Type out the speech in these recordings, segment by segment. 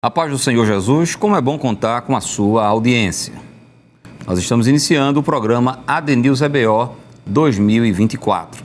A paz do Senhor Jesus, como é bom contar com a sua audiência. Nós estamos iniciando o programa ADNews EBO 2024.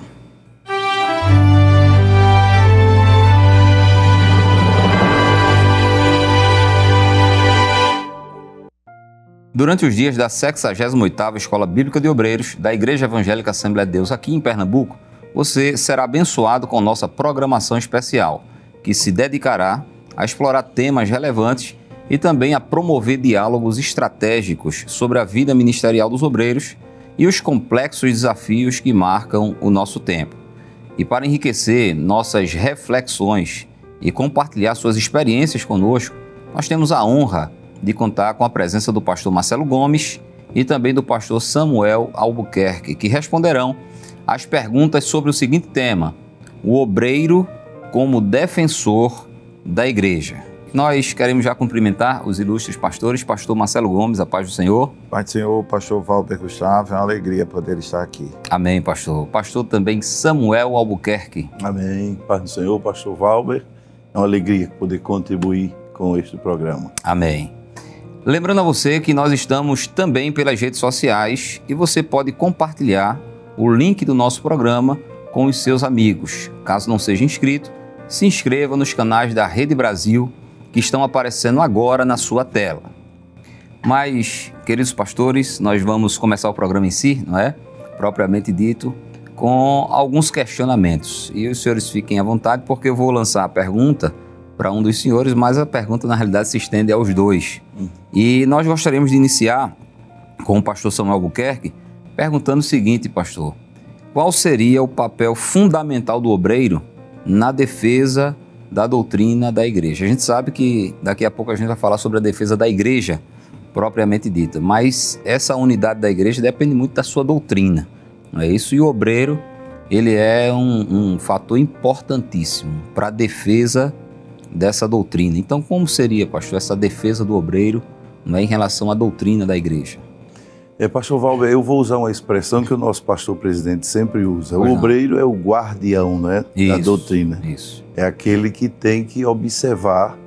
Durante os dias da 68ª Escola Bíblica de Obreiros da Igreja Evangélica Assembleia de Deus aqui em Pernambuco, você será abençoado com nossa programação especial, que se dedicará a explorar temas relevantes e também a promover diálogos estratégicos sobre a vida ministerial dos obreiros e os complexos desafios que marcam o nosso tempo. E para enriquecer nossas reflexões e compartilhar suas experiências conosco, nós temos a honra de contar com a presença do pastor Marcelo Gomes e também do pastor Samuel Albuquerque, que responderão às perguntas sobre o seguinte tema: o obreiro como defensor da igreja. Nós queremos já cumprimentar os ilustres pastores, pastor Marcelo Gomes, a paz do Senhor. Paz do Senhor, pastor Valber Gustavo, é uma alegria poder estar aqui. Amém, pastor. Pastor também Samuel Albuquerque. Amém, paz do Senhor, pastor Valber, é uma alegria poder contribuir com este programa. Amém. Lembrando a você que nós estamos também pelas redes sociais e você pode compartilhar o link do nosso programa com os seus amigos. Caso não seja inscrito, se inscreva nos canais da Rede Brasil que estão aparecendo agora na sua tela. Mas, queridos pastores, nós vamos começar o programa em si, não é? Propriamente dito, com alguns questionamentos. E os senhores fiquem à vontade, porque eu vou lançar a pergunta para um dos senhores, mas a pergunta na realidade se estende aos dois. E nós gostaríamos de iniciar com o pastor Samuel Albuquerque perguntando o seguinte, pastor: qual seria o papel fundamental do obreiro na defesa da doutrina da igreja? A gente sabe que daqui a pouco a gente vai falar sobre a defesa da igreja propriamente dita, mas essa unidade da igreja depende muito da sua doutrina, não é isso? E o obreiro, ele é um fator importantíssimo para a defesa dessa doutrina. Então, como seria, pastor, essa defesa do obreiro, não é, em relação à doutrina da igreja? Pastor Valber, eu vou usar uma expressão que o nosso pastor presidente sempre usa. Pois o não. obreiro é o guardião, né, da doutrina. Isso. É aquele que tem que observar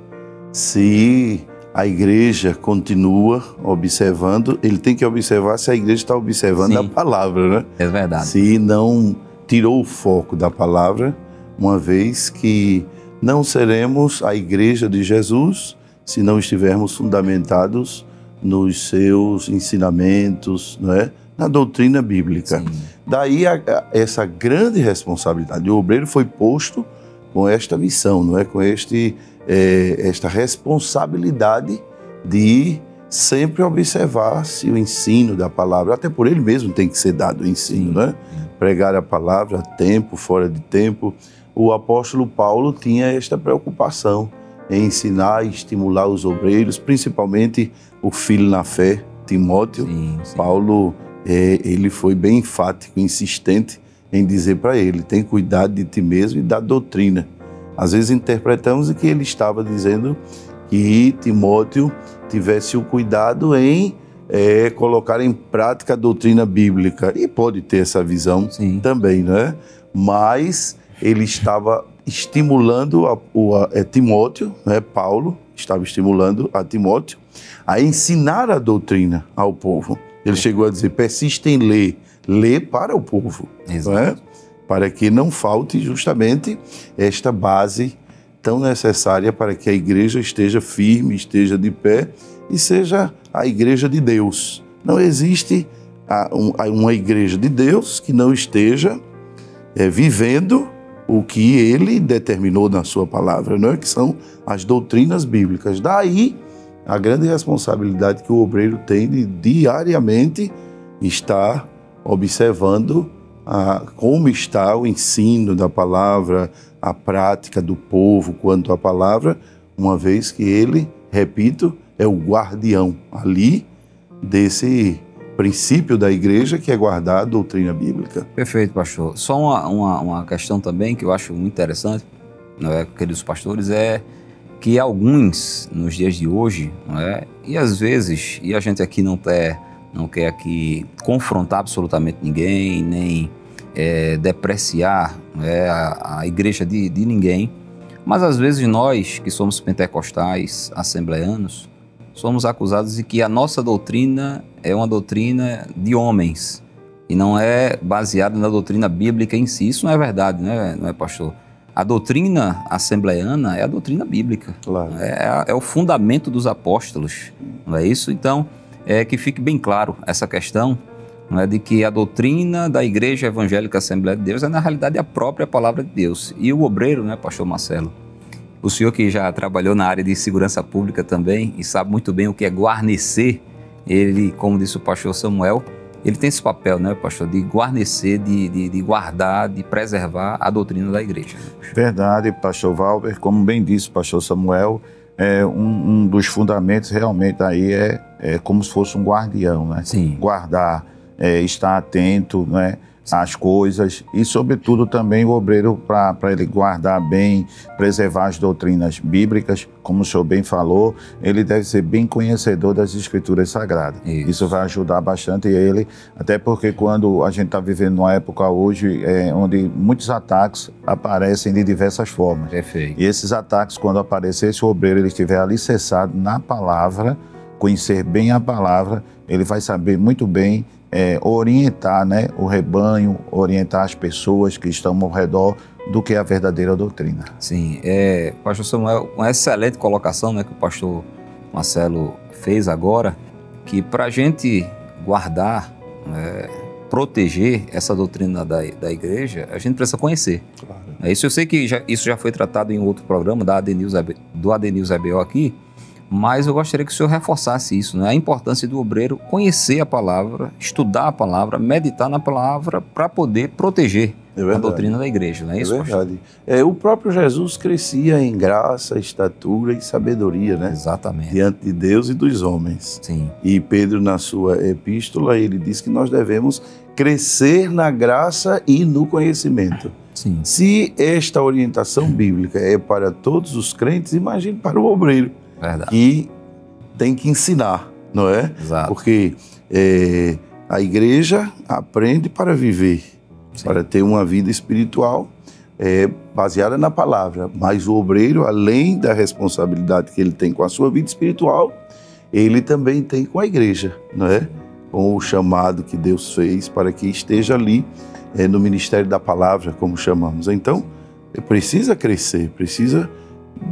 se a igreja continua observando, ele tem que observar se a igreja está observando Sim. a palavra, né? É verdade. Se não tirou o foco da palavra, uma vez que não seremos a igreja de Jesus se não estivermos fundamentados nos seus ensinamentos, não é? Na doutrina bíblica. Sim. Daí essa grande responsabilidade. O obreiro foi posto com esta missão, não é? Com esta responsabilidade de sempre observar se o ensino da palavra, até por ele mesmo tem que ser dado o ensino, Sim. né? Pregar a palavra a tempo, fora de tempo. O apóstolo Paulo tinha esta preocupação em ensinar e estimular os obreiros, principalmente o filho na fé, Timóteo. Sim. Paulo, ele foi bem enfático, insistente em dizer para ele: tem cuidado de ti mesmo e da doutrina. Às vezes interpretamos que ele estava dizendo que Timóteo tivesse o cuidado em colocar em prática a doutrina bíblica. E pode ter essa visão Sim. também, não é? Mas ele estava estimulando Timóteo, né? Paulo estava estimulando a Timóteo a ensinar a doutrina ao povo. Ele chegou a dizer: persiste em ler para o povo, não é? Para que não falte justamente esta base tão necessária para que a igreja esteja firme, esteja de pé e seja a igreja de Deus. Não existe uma igreja de Deus que não esteja vivendo o que ele determinou na sua palavra, não é? Que são as doutrinas bíblicas. Daí a grande responsabilidade que o obreiro tem de diariamente estar observando como está o ensino da palavra, a prática do povo quanto à palavra, uma vez que ele, repito, é o guardião ali desse princípio da igreja, que é guardar a doutrina bíblica. Perfeito, pastor. Só uma questão também que eu acho muito interessante, não é, queridos pastores, é que alguns, nos dias de hoje, não é, e às vezes, e a gente aqui não quer aqui confrontar absolutamente ninguém, nem depreciar, não é, a igreja de ninguém, Mas às vezes nós, que somos pentecostais, assembleanos, somos acusados de que a nossa doutrina é uma doutrina de homens e não é baseada na doutrina bíblica em si. Isso não é verdade, né, não é, pastor? A doutrina assembleana é a doutrina bíblica. Claro. É o fundamento dos apóstolos, não é isso? Então, que fique bem claro essa questão, não é, de que a doutrina da Igreja Evangélica Assembleia de Deus é, na realidade, a própria palavra de Deus. E o obreiro, né, pastor Marcelo, o senhor que já trabalhou na área de segurança pública também e sabe muito bem o que é guarnecer, ele, como disse o pastor Samuel, ele tem esse papel, né, pastor, de guarnecer, de guardar, de preservar a doutrina da igreja. Verdade, pastor Valber, como bem disse o pastor Samuel, um dos fundamentos realmente aí é como se fosse um guardião, né? Sim. Guardar, estar atento, né, às coisas e, sobretudo, também o obreiro para ele guardar bem, preservar as doutrinas bíblicas, como o senhor bem falou, ele deve ser bem conhecedor das Escrituras Sagradas. Isso vai ajudar bastante ele, até porque quando a gente está vivendo numa época hoje onde muitos ataques aparecem de diversas formas. Perfeito. E esses ataques, quando aparecer, se o obreiro ele estiver alicerçado na palavra, conhecer bem a palavra, ele vai saber muito bem orientar, né, o rebanho, orientar as pessoas que estão ao redor do que é a verdadeira doutrina. Sim, pastor Samuel, uma excelente colocação, né, que o pastor Marcelo fez agora, que para a gente guardar, proteger essa doutrina da igreja, a gente precisa conhecer. Claro. Isso eu sei que isso já foi tratado em outro programa do AD News EBO aqui, mas eu gostaria que o senhor reforçasse isso, né? A importância do obreiro conhecer a palavra, estudar a palavra, meditar na palavra para poder proteger a doutrina da igreja, não é isso? É verdade. O próprio Jesus crescia em graça, estatura e sabedoria, né? Exatamente. Diante de Deus e dos homens. Sim. E Pedro, na sua epístola, ele diz que nós devemos crescer na graça e no conhecimento. Sim. Se esta orientação bíblica é para todos os crentes, imagine para o obreiro. Verdade. Que tem que ensinar, não é? Exato. Porque a igreja aprende para viver, sim, para ter uma vida espiritual baseada na palavra. Mas o obreiro, além da responsabilidade que ele tem com a sua vida espiritual, ele também tem com a igreja, não é? Com o chamado que Deus fez para que esteja ali no ministério da palavra, como chamamos. Então, precisa crescer, precisa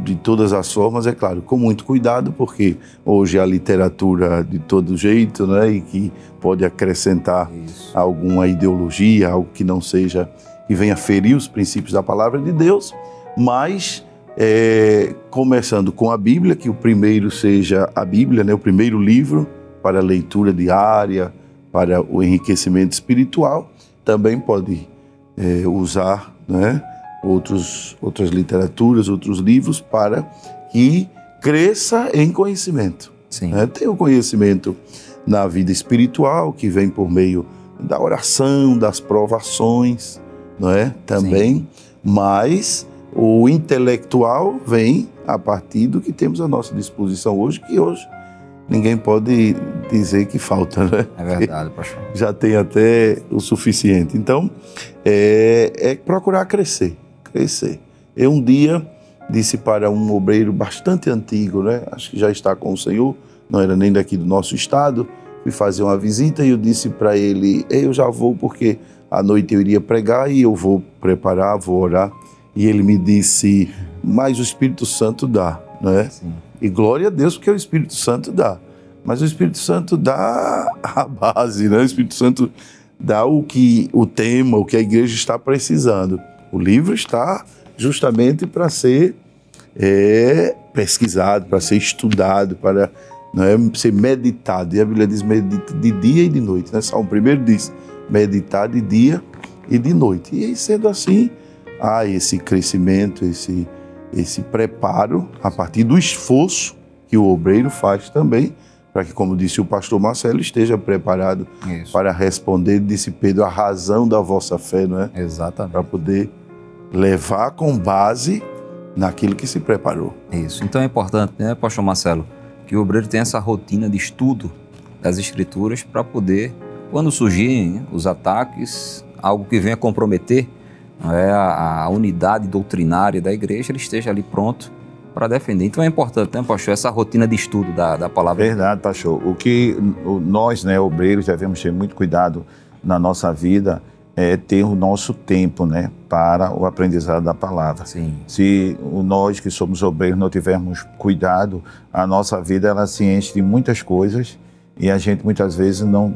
de todas as formas, é claro, com muito cuidado, porque hoje a literatura de todo jeito, né, e que pode acrescentar alguma ideologia, algo que não seja, que venha ferir os princípios da palavra de Deus, mas começando com a Bíblia, que o primeiro seja a Bíblia, né, o primeiro livro para a leitura diária, para o enriquecimento espiritual, também pode usar, né, outras literaturas, outros livros, para que cresça em conhecimento. Sim. Tem o conhecimento na vida espiritual, que vem por meio da oração, das provações, não é? Também, sim, mas o intelectual vem a partir do que temos à nossa disposição hoje, que hoje ninguém pode dizer que falta, né? É verdade, pastor. Já tem até o suficiente. Então, procurar crescer. Eu um dia disse para um obreiro bastante antigo, né? Acho que já está com o Senhor, não era nem daqui do nosso estado, fui fazer uma visita e eu disse para ele, eu já vou porque à noite eu iria pregar e eu vou preparar, vou orar. E ele me disse, mas o Espírito Santo dá, né? Sim. E glória a Deus porque o Espírito Santo dá. Mas o Espírito Santo dá a base, né? O Espírito Santo dá o tema, o que a igreja está precisando. O livro está justamente para ser pesquisado, para ser estudado, para ser meditado. E a Bíblia diz medita de dia e de noite. Né? Salmo 1 diz meditar de dia e de noite. E aí, sendo assim, há esse crescimento, esse preparo a partir do esforço que o obreiro faz também, para que, como disse o pastor Marcelo, esteja preparado para responder, disse Pedro, a razão da vossa fé, não é? Exatamente. Para poder levar com base naquilo que se preparou. Isso. Então é importante, né, pastor Marcelo, que o obreiro tenha essa rotina de estudo das Escrituras para poder, quando surgirem os ataques, algo que venha comprometer a unidade doutrinária da igreja, ele esteja ali pronto para defender. Então é importante, né, pastor, essa rotina de estudo da palavra. Verdade, pastor. O que nós, né, obreiros, devemos ter muito cuidado na nossa vida é ter o nosso tempo, né, para o aprendizado da palavra. Sim. Se nós que somos obreiros não tivermos cuidado, a nossa vida ela se enche de muitas coisas e a gente muitas vezes não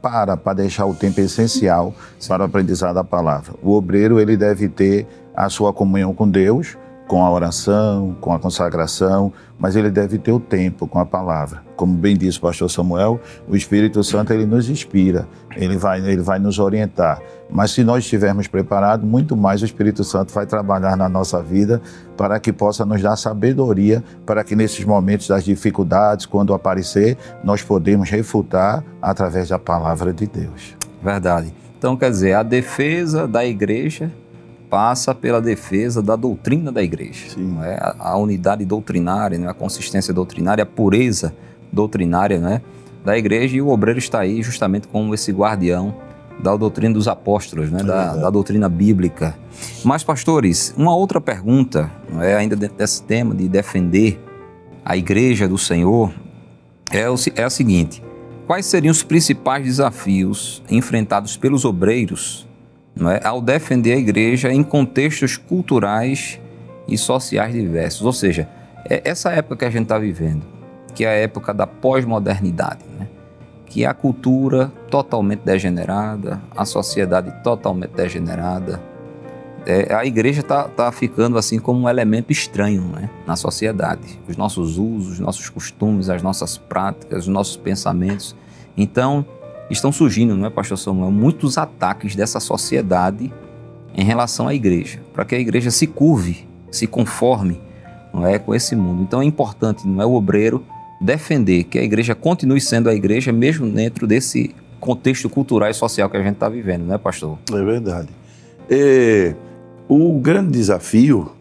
para deixar o tempo essencial para o aprendizado da palavra. O obreiro ele deve ter a sua comunhão com Deus, com a oração, com a consagração, mas ele deve ter o tempo com a palavra. Como bem disse o pastor Samuel, o Espírito Santo ele nos inspira, ele vai nos orientar. Mas se nós estivermos preparados, muito mais o Espírito Santo vai trabalhar na nossa vida para que possa nos dar sabedoria, para que nesses momentos das dificuldades, quando aparecer, nós podemos refutar através da palavra de Deus. Verdade. Então, quer dizer, a defesa da igreja passa pela defesa da doutrina da igreja. Não é? A unidade doutrinária, né? A consistência doutrinária, a pureza doutrinária, né, da igreja, e o obreiro está aí justamente como esse guardião da doutrina dos apóstolos, né, da doutrina bíblica. Mas, pastores, uma outra pergunta, não é, ainda dentro desse tema de defender a igreja do Senhor, é a seguinte: quais seriam os principais desafios enfrentados pelos obreiros, não é, ao defender a igreja em contextos culturais e sociais diversos? Ou seja, essa época que a gente está vivendo, que é a época da pós-modernidade, né? Que é a cultura totalmente degenerada, a sociedade totalmente degenerada. A igreja está ficando assim como um elemento estranho, né, na sociedade. Os nossos usos, os nossos costumes, as nossas práticas, os nossos pensamentos. Então, estão surgindo, não é, pastor Samuel, muitos ataques dessa sociedade em relação à igreja, para que a igreja se curve, se conforme, não é, com esse mundo. Então é importante, não é, o obreiro defender que a igreja continue sendo a igreja, mesmo dentro desse contexto cultural e social que a gente está vivendo, não é, pastor? É verdade. O grande desafio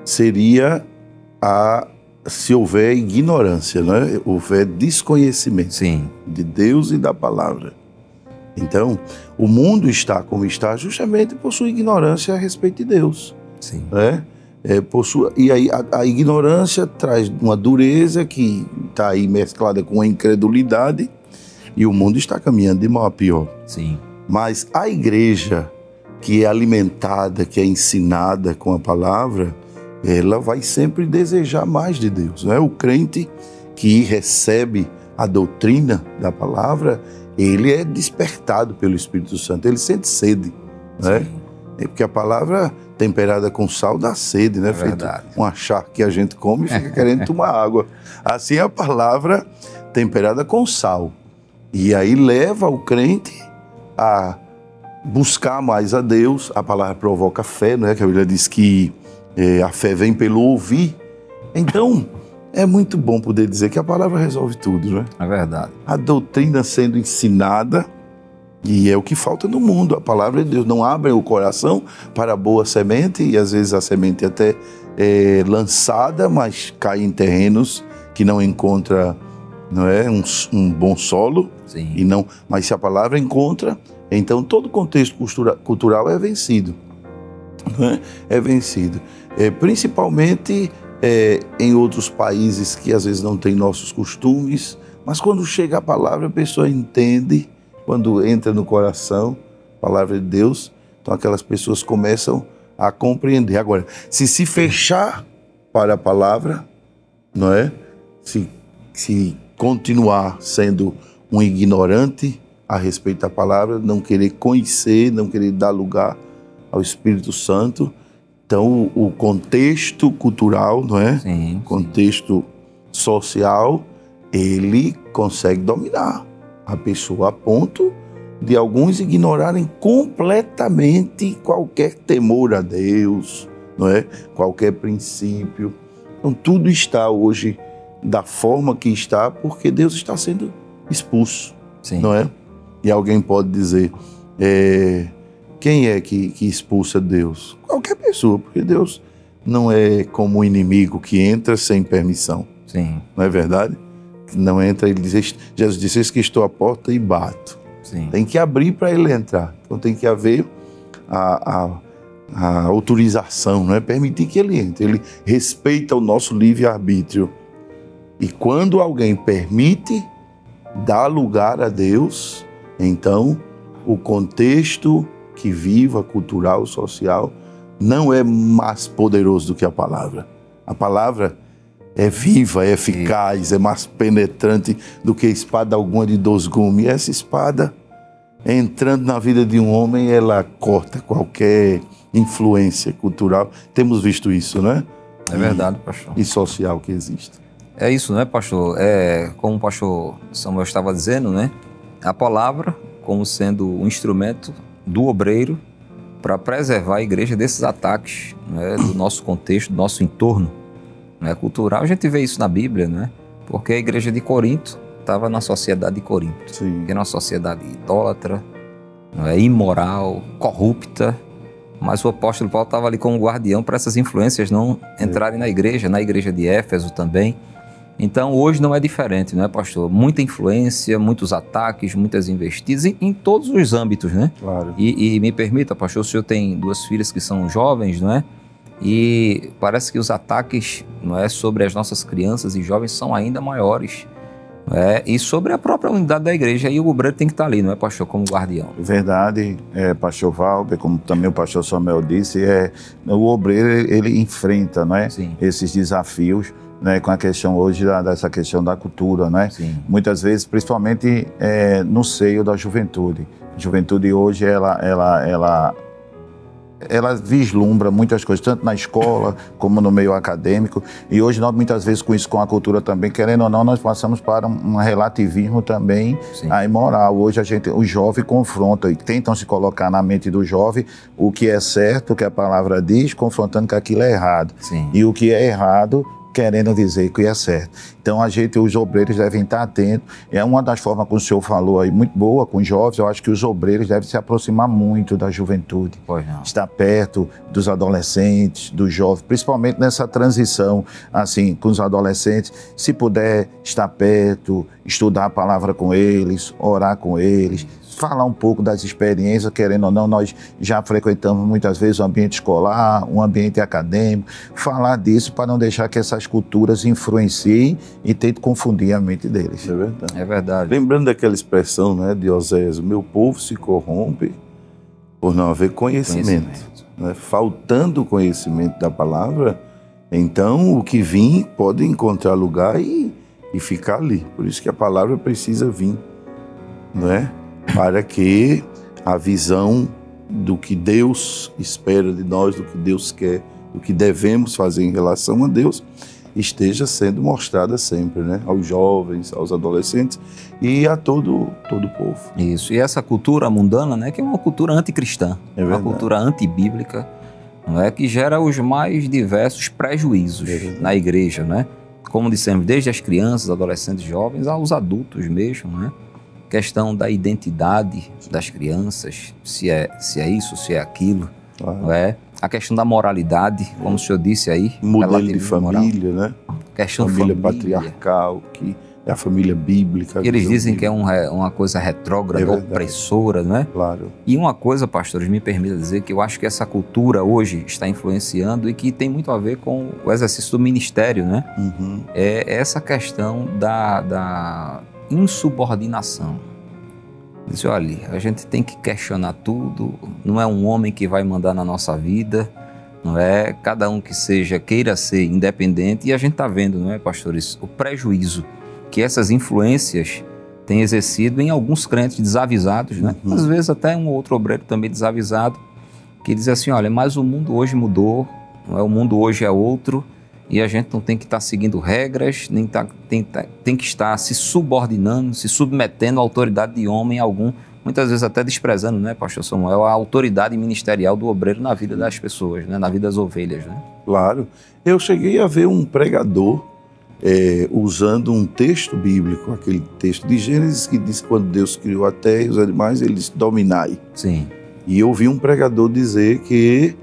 seria se houver ignorância, né? Houver desconhecimento. Sim. De Deus e da palavra. Então, o mundo está como está justamente por sua ignorância a respeito de Deus. Sim. Né? E aí a ignorância traz uma dureza que está aí mesclada com a incredulidade, e o mundo está caminhando de mal a pior. Sim. Mas a igreja que é alimentada, que é ensinada com a palavra, ela vai sempre desejar mais de Deus, né? O crente que recebe a doutrina da palavra, ele é despertado pelo Espírito Santo, ele sente sede, né? Porque a palavra temperada com sal dá sede, né? Feito um achar que a gente come e fica querendo tomar água. Assim a palavra temperada com sal. E aí leva o crente a buscar mais a Deus. A palavra provoca fé, né? Que a Bíblia diz que a fé vem pelo ouvir. Então, é muito bom poder dizer que a palavra resolve tudo, né? É verdade. A doutrina sendo ensinada, e é o que falta no mundo. A palavra de Deus não abre o coração para a boa semente, e às vezes a semente até é lançada, mas cai em terrenos que não encontra, não é, um bom solo. Sim. E não, mas se a palavra encontra, então todo o contexto cultural é vencido. Não é? É vencido. Principalmente em outros países que às vezes não têm nossos costumes, mas quando chega a palavra, a pessoa entende. Quando entra no coração a palavra de Deus, então aquelas pessoas começam a compreender. Agora, se fechar para a palavra, não é? Se continuar sendo um ignorante a respeito da palavra, não querer conhecer, não querer dar lugar ao Espírito Santo, então o contexto cultural, não é? Sim. Contexto social, ele consegue dominar a pessoa a ponto de alguns ignorarem completamente qualquer temor a Deus, não é? Qualquer princípio. Então tudo está hoje da forma que está porque Deus está sendo expulso. Sim. Não é? E alguém pode dizer, quem é que expulsa Deus? Qualquer pessoa, porque Deus não é como um inimigo que entra sem permissão. Sim. Não é verdade? Não entra, ele diz, Jesus disse, eis que estou à porta e bato. Sim. Tem que abrir para ele entrar. Então tem que haver a autorização, não é permitir que ele entre. Ele respeita o nosso livre-arbítrio. E quando alguém permite, dá lugar a Deus, então o contexto que viva, cultural, social, não é mais poderoso do que a palavra. A palavra é viva, é eficaz, é mais penetrante do que espada alguma de 2 gumes. E essa espada, entrando na vida de um homem, ela corta qualquer influência cultural. Temos visto isso, né? É verdade, pastor. E social que existe. É isso, né, pastor? Como o pastor Samuel estava dizendo, né? A palavra como sendo um instrumento do obreiro para preservar a igreja desses ataques, né, do nosso contexto, do nosso entorno, né, cultural. A gente vê isso na Bíblia, né? Porque a igreja de Corinto estava na sociedade de Corinto, Sim. que era uma sociedade idólatra, imoral, corrupta, mas o apóstolo Paulo estava ali como guardião para essas influências não entrarem na igreja de Éfeso também. Então hoje não é diferente, não é, pastor? Muita influência, muitos ataques, muitas investidas em todos os âmbitos, né? Claro. E me permita, pastor, o senhor tem 2 filhas que são jovens, não é? E parece que os ataques, não é, sobre as nossas crianças e jovens são ainda maiores, não é? E sobre a própria unidade da igreja, aí o obreiro tem que estar ali, não é, pastor, como guardião. Verdade, pastor Valber, como também o pastor Samuel disse, o obreiro ele enfrenta, não é, esses desafios, né, com a questão hoje dessa questão da cultura, né? Sim. Muitas vezes, principalmente no seio da juventude. A juventude hoje ela vislumbra muitas coisas, tanto na escola como no meio acadêmico. E hoje nós muitas vezes com isso, com a cultura também, querendo ou não, nós passamos para um relativismo também imoral. Hoje o jovem confronta e tentam se colocar na mente do jovem o que é certo, o que a palavra diz, confrontando que aquilo é errado. Sim. E o que é errado, querendo dizer que é certo. Então os obreiros devem estar atentos. É uma das formas que o senhor falou aí, muito boa, com os jovens. Eu acho que os obreiros devem se aproximar muito da juventude. Pois não. Estar perto dos adolescentes, dos jovens, principalmente nessa transição, assim, com os adolescentes. Se puder estar perto, estudar a palavra com eles, orar com eles, falar um pouco das experiências, querendo ou não, nós já frequentamos muitas vezes o ambiente escolar, um ambiente acadêmico, falar disso para não deixar que essas culturas influenciem e tentem confundir a mente deles. É verdade. É verdade. Lembrando daquela expressão, né, de Osés, meu povo se corrompe por não haver conhecimento. Né? Faltando conhecimento da palavra, então o que vir pode encontrar lugar e ficar ali. Por isso que a palavra precisa vir, não é? Para que a visão do que Deus espera de nós, do que Deus quer, do que devemos fazer em relação a Deus, esteja sendo mostrada sempre, né? Aos jovens, aos adolescentes e a todo o povo. Isso, e essa cultura mundana, né, que é uma cultura anticristã, uma cultura antibíblica, não é, que gera os mais diversos prejuízos na igreja, né? Como dissemos, desde as crianças, adolescentes, jovens, aos adultos mesmo, né? Questão da identidade das crianças, se é isso, se é aquilo, não é? A questão da moralidade, como o senhor disse aí. Modelo de família, né? Questão família patriarcal, que é a família bíblica. Eles dizem que é uma coisa retrógrada, opressora, não é? Claro. E uma coisa, pastores, me permita dizer que eu acho que essa cultura hoje está influenciando e que tem muito a ver com o exercício do ministério, né? Uhum. É essa questão da insubordinação. Diz, olha, a gente tem que questionar tudo, não é um homem que vai mandar na nossa vida, não é? Cada um que queira ser independente, e a gente está vendo, não é, pastores, o prejuízo que essas influências têm exercido em alguns crentes desavisados, né? Às vezes até um outro obreiro também desavisado, que diz assim, olha, mas o mundo hoje mudou, não é? O mundo hoje é outro, e a gente não tem que estar seguindo regras, nem tem que estar se subordinando, se submetendo à autoridade de homem algum, muitas vezes até desprezando, né, pastor Samuel, a autoridade ministerial do obreiro na vida das pessoas, né, na vida das ovelhas, né? Claro. Eu cheguei a ver um pregador usando um texto bíblico, aquele texto de Gênesis que diz que quando Deus criou a terra e os animais, eles dominai. Sim. E eu vi um pregador dizer que...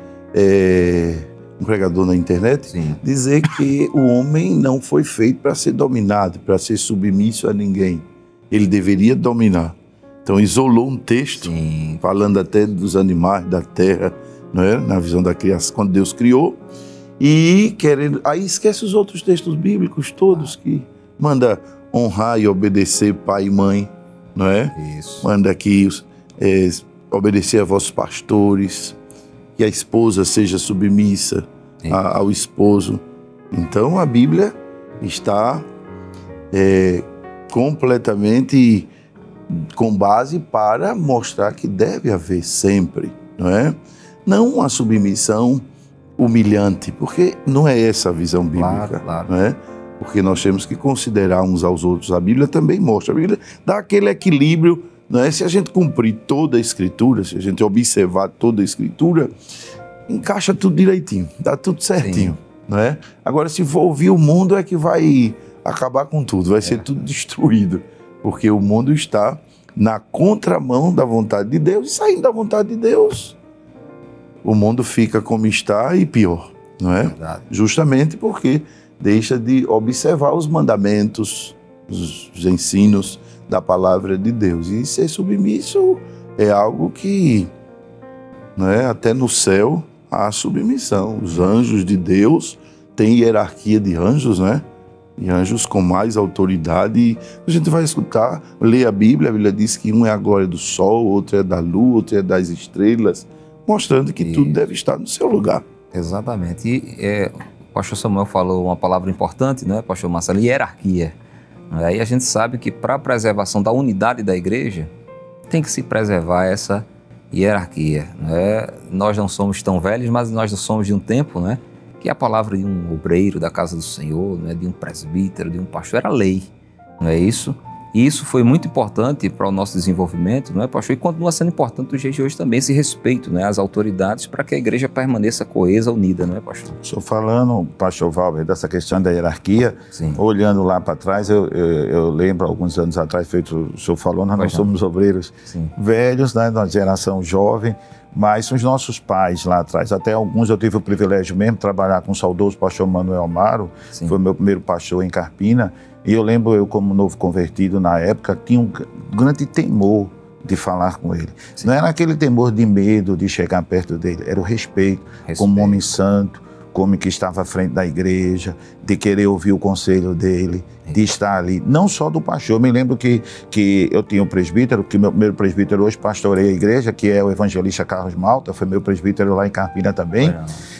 um pregador na internet, dizer que o homem não foi feito para ser dominado, para ser submisso a ninguém. Ele deveria dominar. Então isolou um texto, Sim. falando até dos animais, da terra, não é? Na visão da criação, quando Deus criou. E querendo, aí esquece os outros textos bíblicos todos que manda honrar e obedecer pai e mãe, não é? Isso. Manda que obedecer a vossos pastores, que a esposa seja submissa ao esposo. Então a Bíblia está completamente com base para mostrar que deve haver sempre, não é? Não uma submissão humilhante, porque não é essa a visão bíblica, Claro. não é? Porque nós temos que considerar uns aos outros. A Bíblia também mostra, a Bíblia dá aquele equilíbrio, não é? Se a gente cumprir toda a Escritura, se a gente observar toda a Escritura, encaixa tudo direitinho, dá tudo certinho, Sim. não é? Agora, se for ouvir o mundo, é que vai acabar com tudo, vai ser tudo destruído, porque o mundo está na contramão da vontade de Deus e saindo da vontade de Deus, o mundo fica como está e pior, não é? Verdade. Justamente porque deixa de observar os mandamentos, os ensinos da palavra de Deus. E ser submisso é algo que, não é? Até no céu há submissão. Os anjos de Deus têm hierarquia de anjos, né? E anjos com mais autoridade. A gente vai escutar, ler a Bíblia diz que um é a glória do sol, outro é da lua, outro é das estrelas, mostrando que tudo deve estar no seu lugar. Exatamente. E o pastor Samuel falou uma palavra importante, né, pastor Marcelo? Hierarquia. Aí a gente sabe que para a preservação da unidade da igreja, tem que se preservar essa hierarquia. Né? Nós não somos tão velhos, mas nós somos de um tempo, né, que a palavra de um obreiro da casa do Senhor, né, de um presbítero, de um pastor, era lei. Não é isso? E isso foi muito importante para o nosso desenvolvimento, não é, pastor? E continua sendo importante no dia de hoje também, esse respeito, né, às autoridades, para que a igreja permaneça coesa, unida, não é, pastor? Estou falando, pastor Valber, dessa questão da hierarquia. Sim. Olhando lá para trás, eu lembro, alguns anos atrás, feito o senhor falou, nós não somos obreiros velhos, né, da geração jovem, mas os nossos pais lá atrás, até alguns eu tive o privilégio mesmo de trabalhar com o saudoso pastor Manuel Amaro, foi o meu primeiro pastor em Carpina, e eu lembro, eu como novo convertido na época, tinha um grande temor de falar com ele. Sim. Não era aquele temor de medo de chegar perto dele, era o respeito. Como homem santo, como que estava à frente da igreja, de querer ouvir o conselho dele, de estar ali, não só do pastor. Eu me lembro que eu tinha um presbítero, que meu primeiro presbítero hoje pastoreia a igreja, que é o evangelista Carlos Malta, foi meu presbítero lá em Carpina também.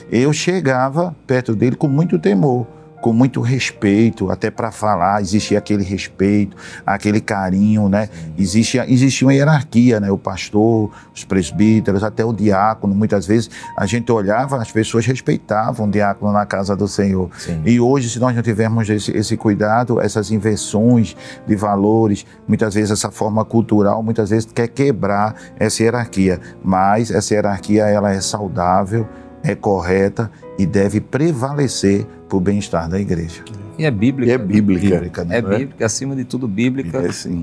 Eu chegava perto dele com muito temor, com muito respeito, até para falar, existia aquele respeito, aquele carinho, né? Existia uma hierarquia, né? O pastor, os presbíteros, até o diácono, muitas vezes a gente olhava, as pessoas respeitavam o diácono na casa do Senhor. Sim. E hoje, se nós não tivermos esse cuidado, essas inversões de valores, muitas vezes essa forma cultural, muitas vezes quer quebrar essa hierarquia, mas essa hierarquia, ela é saudável, é correta e deve prevalecer para o bem-estar da igreja. E é bíblica. É bíblica. Né? É bíblica, acima de tudo bíblica.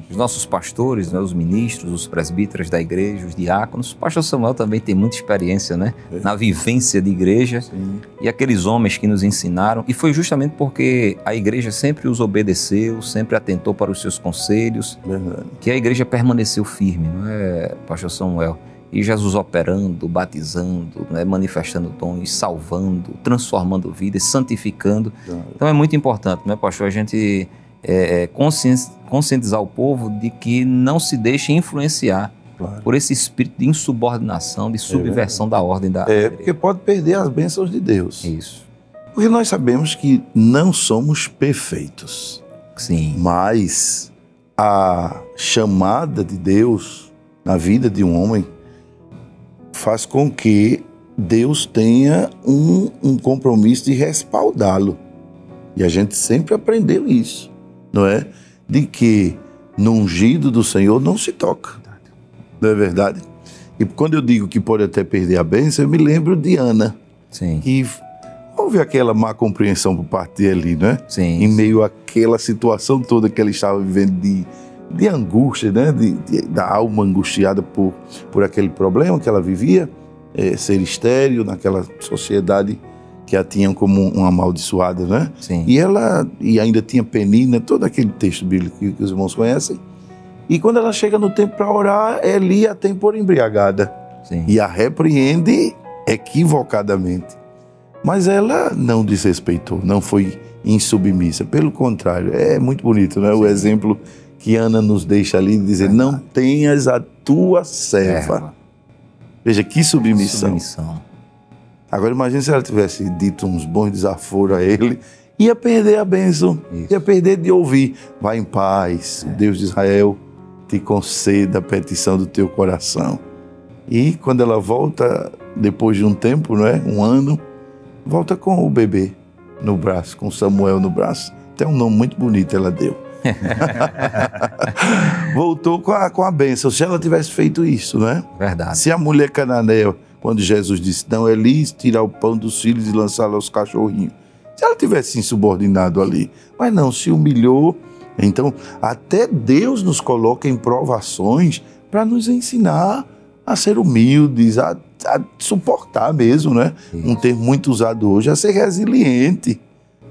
Os nossos pastores, né, os ministros, os presbíteros da igreja, os diáconos. O pastor Samuel também tem muita experiência, né, na vivência de igreja. Sim. E aqueles homens que nos ensinaram. E foi justamente porque a igreja sempre os obedeceu, sempre atentou para os seus conselhos, que a igreja permaneceu firme, não é, pastor Samuel? E Jesus operando, batizando, né, manifestando dons, salvando, transformando vidas, santificando. Então é muito importante, né, pastor, a gente conscientizar o povo de que não se deixe influenciar por esse espírito de insubordinação, de subversão da ordem da igreja. Porque pode perder as bênçãos de Deus. Isso. Porque nós sabemos que não somos perfeitos. Sim. Mas a chamada de Deus na vida de um homem faz com que Deus tenha um compromisso de respaldá-lo. E a gente sempre aprendeu isso, não é? De que no ungido do Senhor não se toca. Não é verdade? E quando eu digo que pode até perder a bênção, eu me lembro de Ana. Sim. Que houve aquela má compreensão por parte dele, né? Sim. Em meio àquela situação toda que ela estava vivendo de angústia, né? Da alma angustiada por aquele problema que ela vivia, ser estéril naquela sociedade que a tinham como uma amaldiçoada, né? Sim. E ainda tinha Penina, todo aquele texto bíblico que os irmãos conhecem. E quando ela chega no templo para orar, Eli a tem por embriagada. Sim. E a repreende equivocadamente. Mas ela não desrespeitou, não foi insubmissa. Pelo contrário, é muito bonito, né? O exemplo que Ana nos deixa ali de dizer, não tenhas a tua serva. Veja, que submissão. Agora imagine se ela tivesse dito uns bons desaforos a ele, ia perder a bênção, ia perder de ouvir. Vai em paz, o Deus de Israel te conceda a petição do teu coração. E quando ela volta, depois de um tempo, não é? Um ano, volta com o bebê no braço, com Samuel no braço. Até um nome muito bonito ela deu. Voltou com a bênção. Se ela tivesse feito isso, né? Verdade. Se a mulher cananeia, quando Jesus disse, não, Eli, tirar o pão dos filhos e lançá-lo aos cachorrinhos. Se ela tivesse insubordinado ali, mas não, se humilhou. Então, até Deus nos coloca em provações para nos ensinar a ser humildes, a suportar mesmo, né? Isso. Um termo muito usado hoje, a ser resiliente,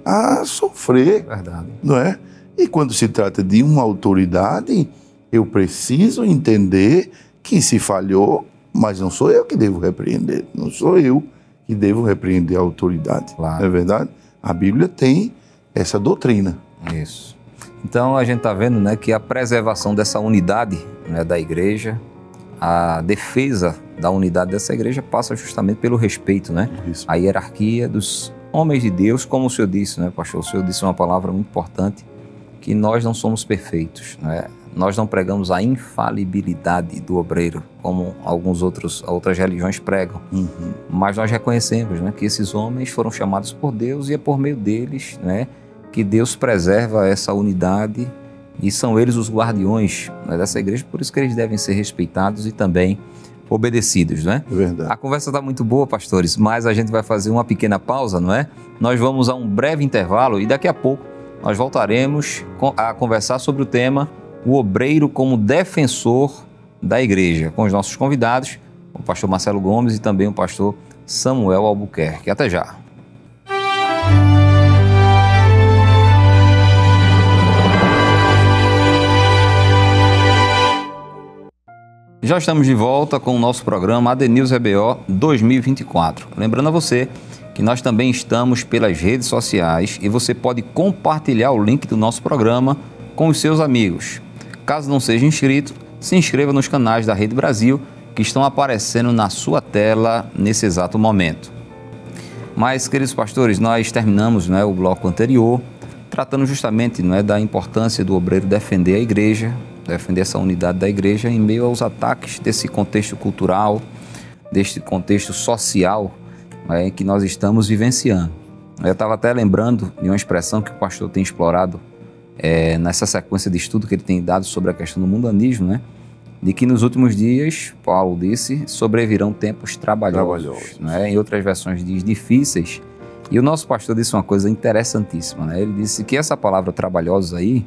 a sofrer. Verdade. Não é? E quando se trata de uma autoridade, eu preciso entender que se falhou, mas não sou eu que devo repreender, não sou eu que devo repreender a autoridade. Claro. Não é verdade? A Bíblia tem essa doutrina. Isso. Então a gente está vendo, né, que a preservação dessa unidade, né, da igreja, a defesa da unidade dessa igreja passa justamente pelo respeito, né? Isso. A hierarquia dos homens de Deus, como o senhor disse, né, pastor? O senhor disse uma palavra muito importante, que nós não somos perfeitos, né? Nós não pregamos a infalibilidade do obreiro, como outras religiões pregam. Mas nós reconhecemos, né, que esses homens foram chamados por Deus e é por meio deles, né, que Deus preserva essa unidade e são eles os guardiões, né, dessa igreja, por isso que eles devem ser respeitados e também obedecidos, né? É verdade. A conversa está muito boa, pastores, mas a gente vai fazer uma pequena pausa, não é? Nós vamos a um breve intervalo e daqui a pouco nós voltaremos a conversar sobre o tema o obreiro como defensor da igreja, com os nossos convidados, o pastor Marcelo Gomes e também o pastor Samuel Albuquerque. Até já. Já estamos de volta com o nosso programa ADNews EBO 2024. Lembrando a você que nós também estamos pelas redes sociais e você pode compartilhar o link do nosso programa com os seus amigos. Caso não seja inscrito, se inscreva nos canais da Rede Brasil que estão aparecendo na sua tela nesse exato momento. Mas, queridos pastores, nós terminamos, né, o bloco anterior tratando justamente, né, da importância do obreiro defender a igreja, defender essa unidade da igreja em meio aos ataques desse contexto cultural, deste contexto social, né, que nós estamos vivenciando. Eu estava até lembrando de uma expressão que o pastor tem explorado nessa sequência de estudo que ele tem dado sobre a questão do mundanismo, né? De que nos últimos dias, Paulo disse, sobrevirão tempos trabalhosos. Né? Em outras versões diz difíceis. E o nosso pastor disse uma coisa interessantíssima, né? Ele disse que essa palavra trabalhosos aí,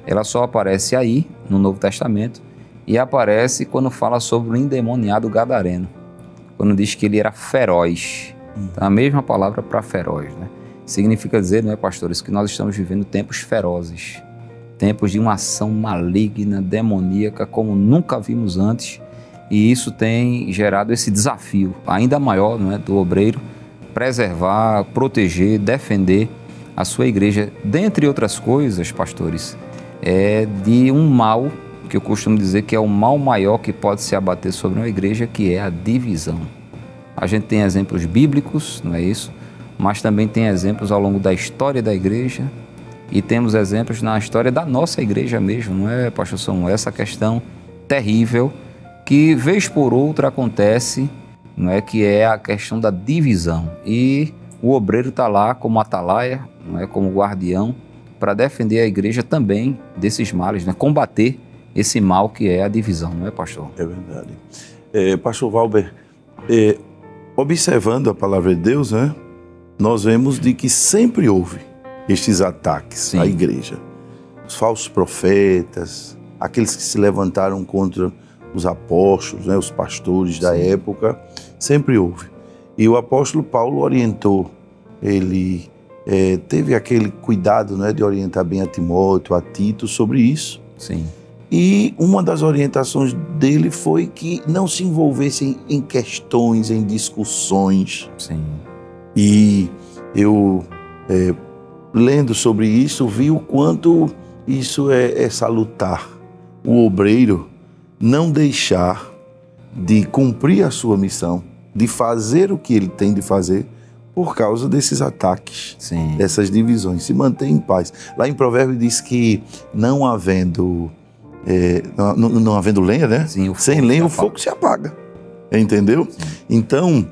ela só aparece aí, no Novo Testamento, e aparece quando fala sobre o endemoniado gadareno, quando diz que ele era feroz. Então, a mesma palavra para feroz, né? Significa dizer, não é, pastores, que nós estamos vivendo tempos ferozes, tempos de uma ação maligna, demoníaca, como nunca vimos antes, e isso tem gerado esse desafio ainda maior, não é, do obreiro preservar, proteger, defender a sua igreja, dentre outras coisas, pastores, de um mal, que eu costumo dizer que é o mal maior que pode se abater sobre uma igreja, que é a divisão. A gente tem exemplos bíblicos, não é isso? Mas também tem exemplos ao longo da história da igreja e temos exemplos na história da nossa igreja mesmo, não é, pastor Samuel? Essa questão terrível que, vez por outra, acontece, não é, que é a questão da divisão. E o obreiro está lá como atalaia, não é, como guardião, para defender a igreja também desses males, né? Combater esse mal que é a divisão, não é, pastor? É verdade. Pastor Valber, observando a palavra de Deus, né, nós vemos de que sempre houve estes ataques à igreja. Os falsos profetas, aqueles que se levantaram contra os apóstolos, né, os pastores da época, sempre houve. E o apóstolo Paulo orientou, ele teve aquele cuidado, né, de orientar bem a Timóteo, a Tito sobre isso. Sim. E uma das orientações dele foi que não se envolvessem em questões, em discussões. Sim. E eu, lendo sobre isso, vi o quanto isso é salutar. O obreiro não deixar de cumprir a sua missão, de fazer o que ele tem de fazer por causa desses ataques, Sim. dessas divisões. Se mantém em paz. Lá em Provérbios diz que não havendo lenha, né? Sim, sem lenha o fogo se apaga. Entendeu? Sim. Então,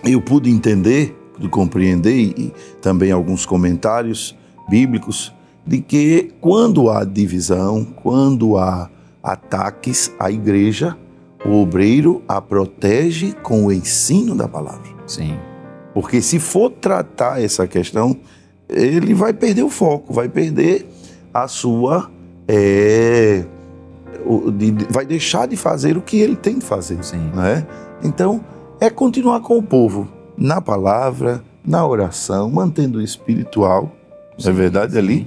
eu pude entender, pude compreender, e também alguns comentários bíblicos, de que quando há divisão, quando há ataques à igreja, o obreiro a protege com o ensino da palavra. Sim. Porque se for tratar essa questão, ele vai perder o foco, vai perder a sua... vai deixar de fazer o que ele tem de fazer. Sim. Né? Então, é continuar com o povo na palavra, na oração, mantendo o espiritual, Sim, é verdade, sim. ali,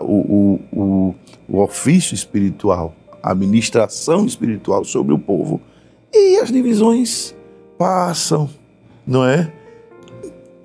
o ofício espiritual, a ministração espiritual sobre o povo. E as divisões passam, não é?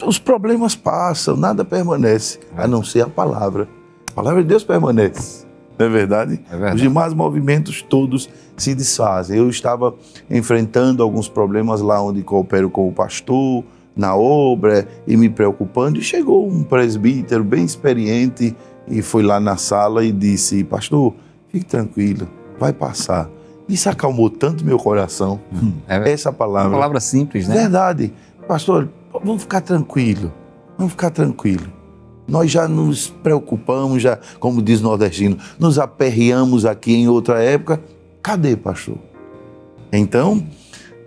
Os problemas passam, nada permanece, a não ser a palavra. A palavra de Deus permanece, não é verdade? É verdade. Os demais movimentos todos se desfazem. Eu estava enfrentando alguns problemas lá onde coopero com o pastor, na obra, e me preocupando, e chegou um presbítero bem experiente e foi lá na sala e disse: pastor, fique tranquilo, vai passar. Isso acalmou tanto meu coração, essa palavra. Uma palavra simples, né? Verdade. Pastor, vamos ficar tranquilo, vamos ficar tranquilo. Nós já nos preocupamos, já, como diz o nordestino, nos aperreamos aqui em outra época. Cadê, pastor? Então,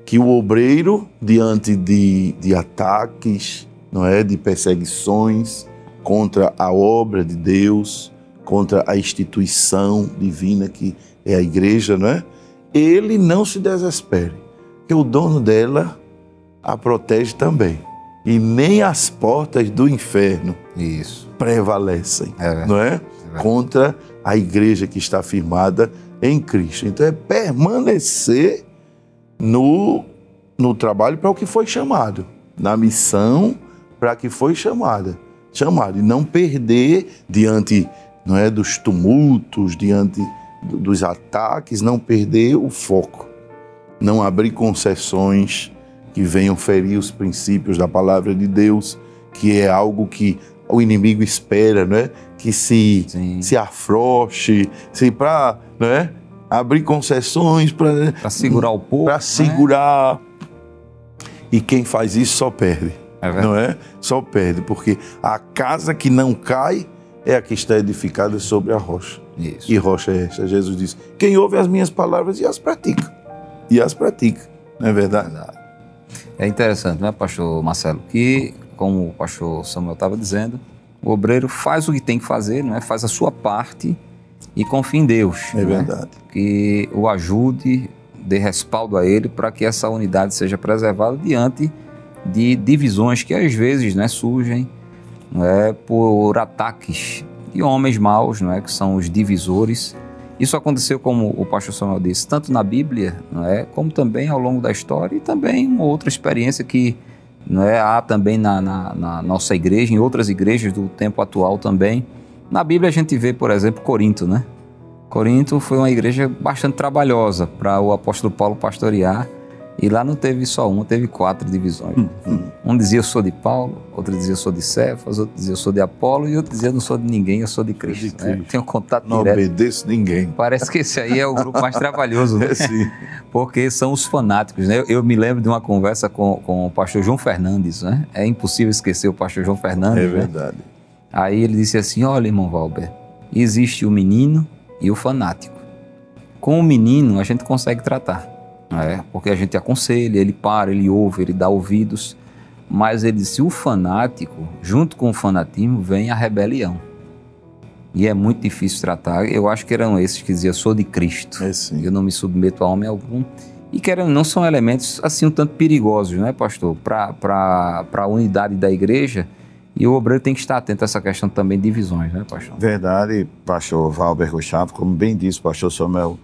que o obreiro, diante de ataques, não é, de perseguições contra a obra de Deus, contra a instituição divina que é a igreja, não é? Ele não se desespere, que o dono dela a protege também. E nem as portas do inferno Isso. prevalecem, não é? verdade. Contra a igreja que está firmada em Cristo. Então é permanecer no trabalho para o que foi chamado, na missão para que foi chamado, e não perder diante, não é, dos tumultos, diante dos ataques, não perder o foco, não abrir concessões que venham ferir os princípios da palavra de Deus, que é algo que o inimigo espera, não é? Que se afrouxe, para, não é? Abrir concessões para segurar o povo. Para segurar. E quem faz isso só perde. Não é? Só perde, porque a casa que não cai é a que está edificada sobre a rocha. Isso. E rocha é esta? Jesus diz: quem ouve as minhas palavras e as pratica. Não é verdade? É interessante, né, pastor Marcelo? Que, como o pastor Samuel estava dizendo, o obreiro faz o que tem que fazer, não é? Faz a sua parte e confia em Deus. É verdade. Que o ajude, dê respaldo a ele para que essa unidade seja preservada diante de divisões que às vezes, né, surgem, não é, por ataques de homens maus, não é, que são os divisores. Isso aconteceu, como o pastor Samuel disse, tanto na Bíblia, não é, como também ao longo da história, e também uma outra experiência que, não é, há também na nossa igreja, em outras igrejas do tempo atual também. Na Bíblia a gente vê, por exemplo, Corinto, né? Corinto foi uma igreja bastante trabalhosa para o apóstolo Paulo pastorear, e lá não teve só uma, teve 4 divisões. Um dizia: eu sou de Paulo, outro dizia: eu sou de Cefas, outro dizia: eu sou de Apolo, e outro dizia: eu não sou de ninguém, eu sou de Cristo. Né? Tem um contato não direto. Obedeço ninguém. Parece que esse aí é o grupo mais trabalhoso, né? Sim. Porque são os fanáticos, né? Eu me lembro de uma conversa com o pastor João Fernandes, né? É impossível esquecer o pastor João Fernandes. É verdade. Né? Aí ele disse assim: olha, irmão Valber, existe o menino e o fanático. Com o menino a gente consegue tratar, né? Porque a gente aconselha, ele para, ele ouve, ele dá ouvidos. Mas ele disse: o fanático, junto com o fanatismo, vem a rebelião. E é muito difícil tratar. Eu acho que eram esses que diziam: sou de Cristo, eu não me submeto a homem algum. E que não são elementos assim um tanto perigosos, né, pastor? Para a unidade da igreja E o obreiro tem que estar atento a essa questão também de divisões, né, pastor? Verdade, pastor Valber Gustavo, como bem disse o pastor Samuel,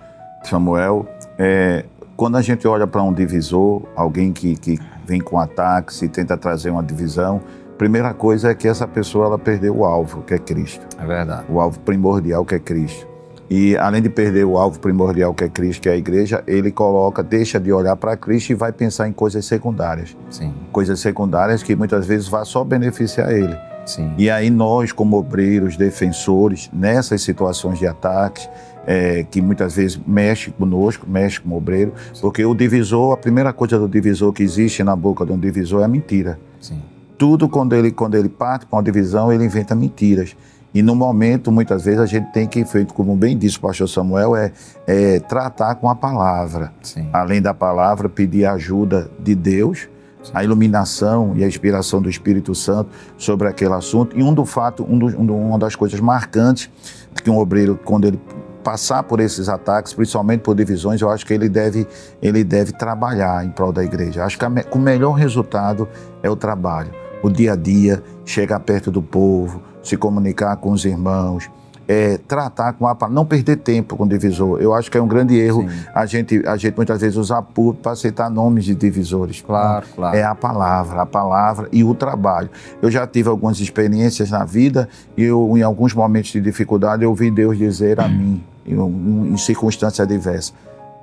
quando a gente olha para um divisor, alguém que vem com ataques e tenta trazer uma divisão, primeira coisa é que essa pessoa ela perdeu o alvo, que é Cristo. É verdade. O alvo primordial, que é Cristo. E além de perder o alvo primordial, que é Cristo, que é a igreja, ele deixa de olhar para Cristo e vai pensar em coisas secundárias. Sim. Coisas secundárias que muitas vezes vão só beneficiar ele. Sim. E aí nós, como obreiros, defensores, nessas situações de ataques, que muitas vezes mexe conosco, mexe com o obreiro, porque o divisor, a primeira coisa do divisor que existe na boca de um divisor é a mentira. Sim. Tudo quando ele parte para uma divisão, ele inventa mentiras. E no momento, muitas vezes, a gente tem que, feito como bem disse o pastor Samuel, tratar com a palavra. Sim. Além da palavra, pedir a ajuda de Deus, a iluminação e a inspiração do Espírito Santo sobre aquele assunto. E uma das coisas marcantes que um obreiro, quando ele passar por esses ataques, principalmente por divisões, eu acho que ele deve trabalhar em prol da igreja. Acho que o melhor resultado é o trabalho. O dia a dia, chegar perto do povo, se comunicar com os irmãos, tratar com não perder tempo com o divisor. Eu acho que é um grande erro a gente muitas vezes usar público para aceitar nomes de divisores. Claro, claro. É a palavra e o trabalho. Eu já tive algumas experiências na vida e em alguns momentos de dificuldade, eu ouvi Deus dizer a mim, em circunstâncias diversas,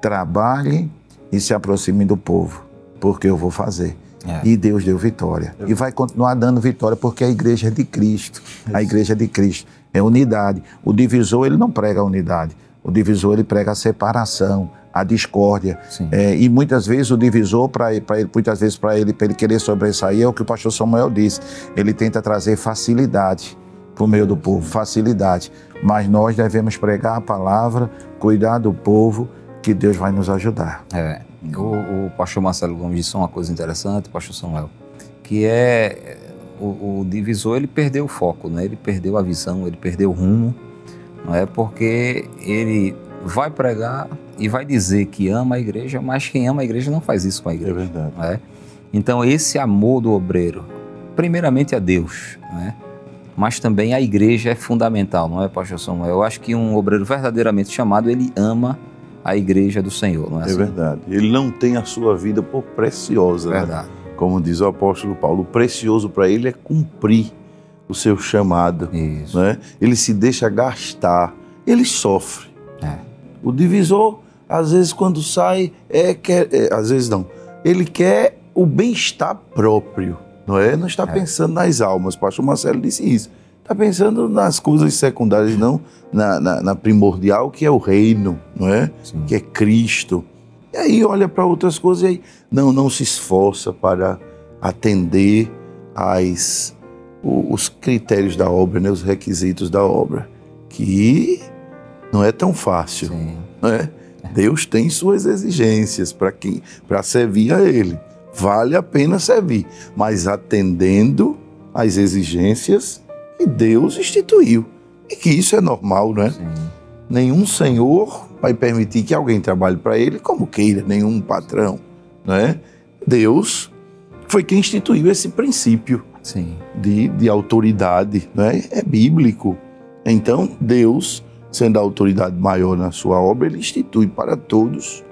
trabalhe e se aproxime do povo, porque eu vou fazer. E Deus deu vitória. E vai continuar dando vitória, porque a igreja é de Cristo. A igreja é de Cristo. É unidade. O divisor, ele não prega a unidade. O divisor, ele prega a separação, a discórdia. E muitas vezes o divisor, para ele querer sobressair, é o que o pastor Samuel disse. Ele tenta trazer facilidade para o meio do povo, facilidade. Mas nós devemos pregar a palavra, cuidar do povo, que Deus vai nos ajudar. O pastor Marcelo Gomes disse uma coisa interessante, pastor Samuel, que o divisor, ele perdeu o foco, né? Ele perdeu a visão, ele perdeu o rumo, não é? Porque ele vai pregar e vai dizer que ama a igreja, mas quem ama a igreja não faz isso com a igreja. É verdade. Não é? Então esse amor do obreiro, primeiramente a Deus, não é? Mas também a igreja é fundamental, não é, pastor Samuel? Eu acho que um obreiro verdadeiramente chamado, ele ama a igreja do Senhor, não é assim? É verdade. Ele não tem a sua vida por preciosa. Verdade. Né? Como diz o apóstolo Paulo, o precioso para ele é cumprir o seu chamado. Isso. Né? Ele se deixa gastar, ele sofre. O divisor, às vezes quando sai, às vezes não, ele quer o bem-estar próprio, não é? Não está pensando nas almas, o pastor Marcelo disse isso. Está pensando nas coisas secundárias, não na primordial, que é o reino, não é? Sim. Que é Cristo. E aí olha para outras coisas e aí não se esforça para atender os critérios da obra, né? Os requisitos da obra, que não é tão fácil. Sim. Não é? Deus tem suas exigências para servir a Ele. Vale a pena servir, mas atendendo às exigências que Deus instituiu. E que isso é normal, não é? Sim. Nenhum senhor vai permitir que alguém trabalhe para ele como queira, nenhum patrão, não é? Deus foi quem instituiu esse princípio de autoridade, não é? É bíblico. Então, Deus, sendo a autoridade maior na sua obra, ele institui para todos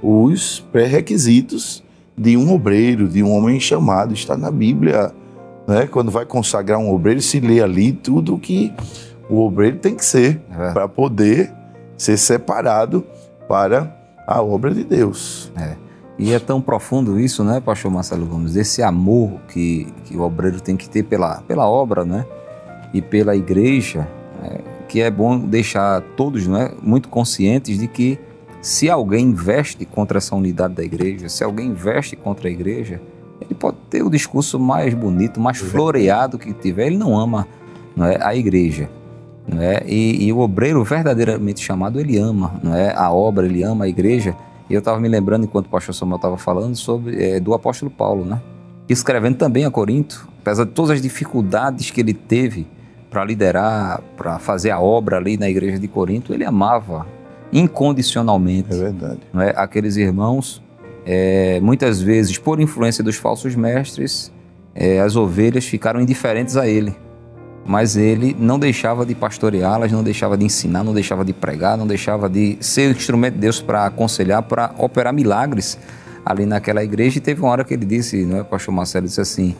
os pré-requisitos de um obreiro, de um homem chamado. Está na Bíblia, né? Quando vai consagrar um obreiro, se lê ali tudo o que o obreiro tem que ser para poder ser separado para a obra de Deus. E é tão profundo isso, né, pastor Marcelo Gomes? Esse amor que o obreiro tem que ter pela obra, né? E pela igreja, que é bom deixar todos, né, muito conscientes de que se alguém investe contra essa unidade da igreja, se alguém investe contra a igreja, ele pode ter o discurso mais bonito, mais floreado que tiver, ele não ama, não é, a igreja. Não é? E o obreiro verdadeiramente chamado, ele ama, não é? A obra, ele ama a igreja. E eu estava me lembrando, enquanto o pastor Samuel estava falando, sobre do apóstolo Paulo, né? Escrevendo também a Corinto, apesar de todas as dificuldades que ele teve para liderar, para fazer a obra ali na igreja de Corinto, ele amava incondicionalmente. É verdade. Não é? Aqueles irmãos, muitas vezes por influência dos falsos mestres, as ovelhas ficaram indiferentes a ele. Mas ele não deixava de pastoreá-las, não deixava de ensinar, não deixava de pregar, não deixava de ser o instrumento de Deus para aconselhar, para operar milagres ali naquela igreja. E teve uma hora que ele disse, não é, pastor Marcelo, disse assim: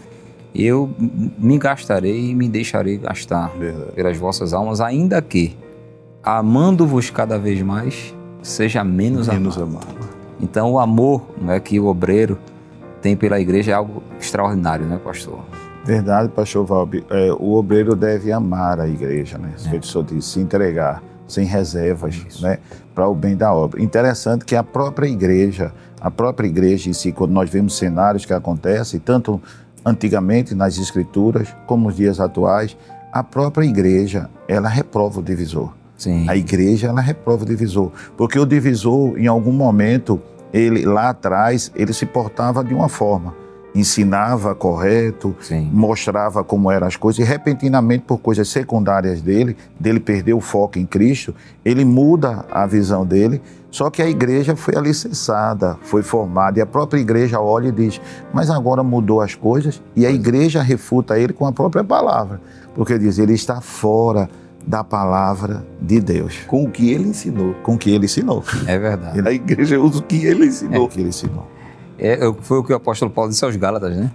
eu me gastarei e me deixarei gastar pelas vossas almas, ainda que, amando-vos cada vez mais, seja menos amado. Então o amor, não é, que o obreiro tem pela igreja é algo extraordinário, né, pastor? Verdade, pastor Valbi. O obreiro deve amar a igreja, né? O senhor disse, se entregar, sem reservas, né? Para o bem da obra. Interessante que a própria igreja em si, quando nós vemos cenários que acontecem, tanto antigamente nas escrituras, como nos dias atuais, a própria igreja, ela reprova o divisor. Sim. A igreja, ela reprova o divisor. Porque o divisor, em algum momento, ele lá atrás, ele se portava de uma forma. Ensinava correto, Sim. mostrava como eram as coisas, e repentinamente, por coisas secundárias dele perder o foco em Cristo, ele muda a visão dele, só que a igreja foi alicerçada, foi formada, e a própria igreja olha e diz, mas agora mudou as coisas, e a igreja refuta ele com a própria palavra, porque diz, ele está fora da palavra de Deus. Com o que ele ensinou. Com o que ele ensinou. É verdade. A igreja usa o que ele ensinou. O que ele ensinou. Foi o que o apóstolo Paulo disse aos Gálatas, né?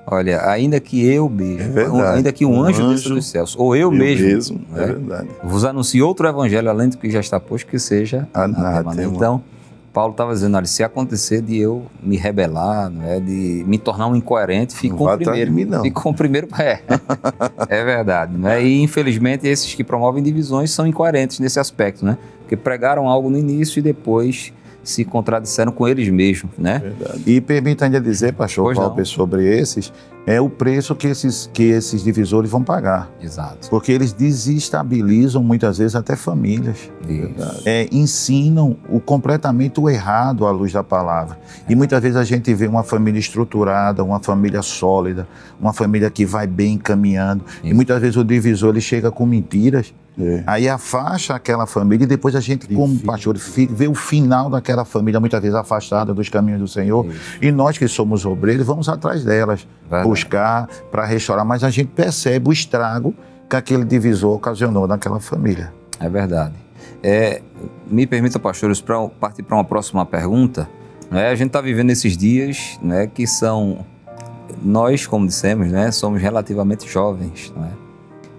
Olha, ainda que eu mesmo, ainda que um anjo desça dos céus, ou eu mesmo, é verdade, vos anuncie outro evangelho além do que já está posto, que seja anátema. Então, Paulo estava dizendo, olha, se acontecer de eu me rebelar, não é, de me tornar um incoerente, fico com o primeiro. Fico com o primeiro. É verdade. Não é? E infelizmente esses que promovem divisões são incoerentes nesse aspecto, né? Porque pregaram algo no início e depois se contradisseram com eles mesmos, né? Verdade. E permita ainda dizer, pastor Paulo, sobre esses, é o preço que esses divisores vão pagar. Exato. Porque eles desestabilizam muitas vezes até famílias. Ensinam completamente o errado à luz da palavra. E muitas vezes a gente vê uma família estruturada, uma família sólida, uma família que vai bem caminhando. E muitas vezes o divisor ele chega com mentiras. Aí afasta aquela família e depois a gente, como pastor, vê o final daquela família, muitas vezes afastada dos caminhos do Senhor. E nós que somos obreiros, vamos atrás delas, buscar para restaurar. Mas a gente percebe o estrago que aquele divisor ocasionou naquela família. É verdade. Me permita, pastores, para partir para uma próxima pergunta. A gente está vivendo esses dias, né, que são... Nós, como dissemos, né, somos relativamente jovens, não é?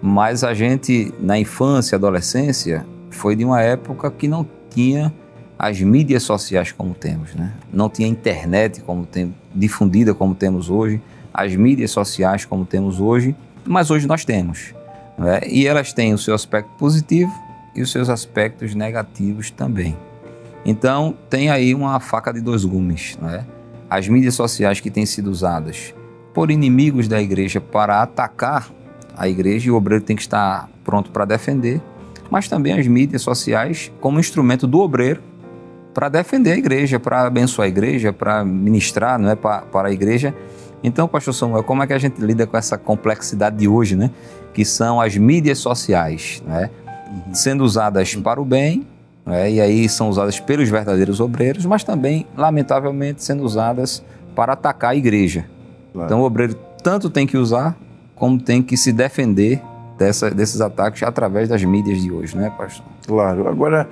Mas a gente, na infância e adolescência, foi de uma época que não tinha as mídias sociais como temos, né? Não tinha internet difundida como temos hoje, as mídias sociais como temos hoje, mas hoje nós temos, não é? E elas têm o seu aspecto positivo e os seus aspectos negativos também. Então, tem aí uma faca de dois gumes, não é? As mídias sociais que têm sido usadas por inimigos da igreja para atacar a igreja, e o obreiro tem que estar pronto para defender, mas também as mídias sociais como instrumento do obreiro para defender a igreja, para abençoar a igreja, para ministrar, não é, para a igreja. Então, pastor Samuel, como é que a gente lida com essa complexidade de hoje, né? Que são as mídias sociais, né? Sendo usadas para o bem, né? E aí são usadas pelos verdadeiros obreiros, mas também, lamentavelmente, sendo usadas para atacar a igreja. Claro. Então, o obreiro tanto tem que usar, como tem que se defender desses ataques através das mídias de hoje, não é, pastor? Claro. Agora,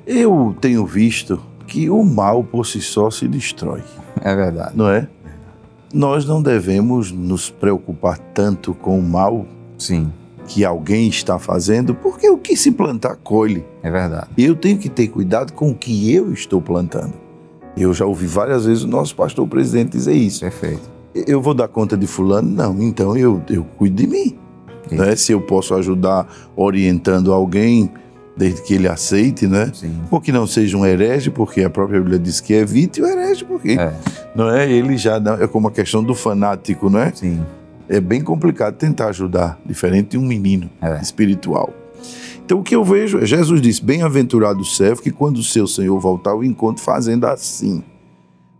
eu tenho visto que o mal por si só se destrói. É verdade. Não é? Nós não devemos nos preocupar tanto com o mal que alguém está fazendo, porque o que se plantar, colhe. É verdade. Eu tenho que ter cuidado com o que eu estou plantando. Eu já ouvi várias vezes o nosso pastor presidente dizer isso. Perfeito. Eu vou dar conta de fulano? Não, então eu cuido de mim. Né? Se eu posso ajudar orientando alguém, desde que ele aceite, né? Ou que não seja um herege, porque a própria Bíblia diz que evite o herege, porque não é? Ele já não, é como a questão do fanático, não é? Sim. É bem complicado tentar ajudar, diferente de um menino espiritual. Então o que eu vejo é, Jesus disse, bem-aventurado o servo que quando o seu Senhor voltar ao encontro fazendo assim.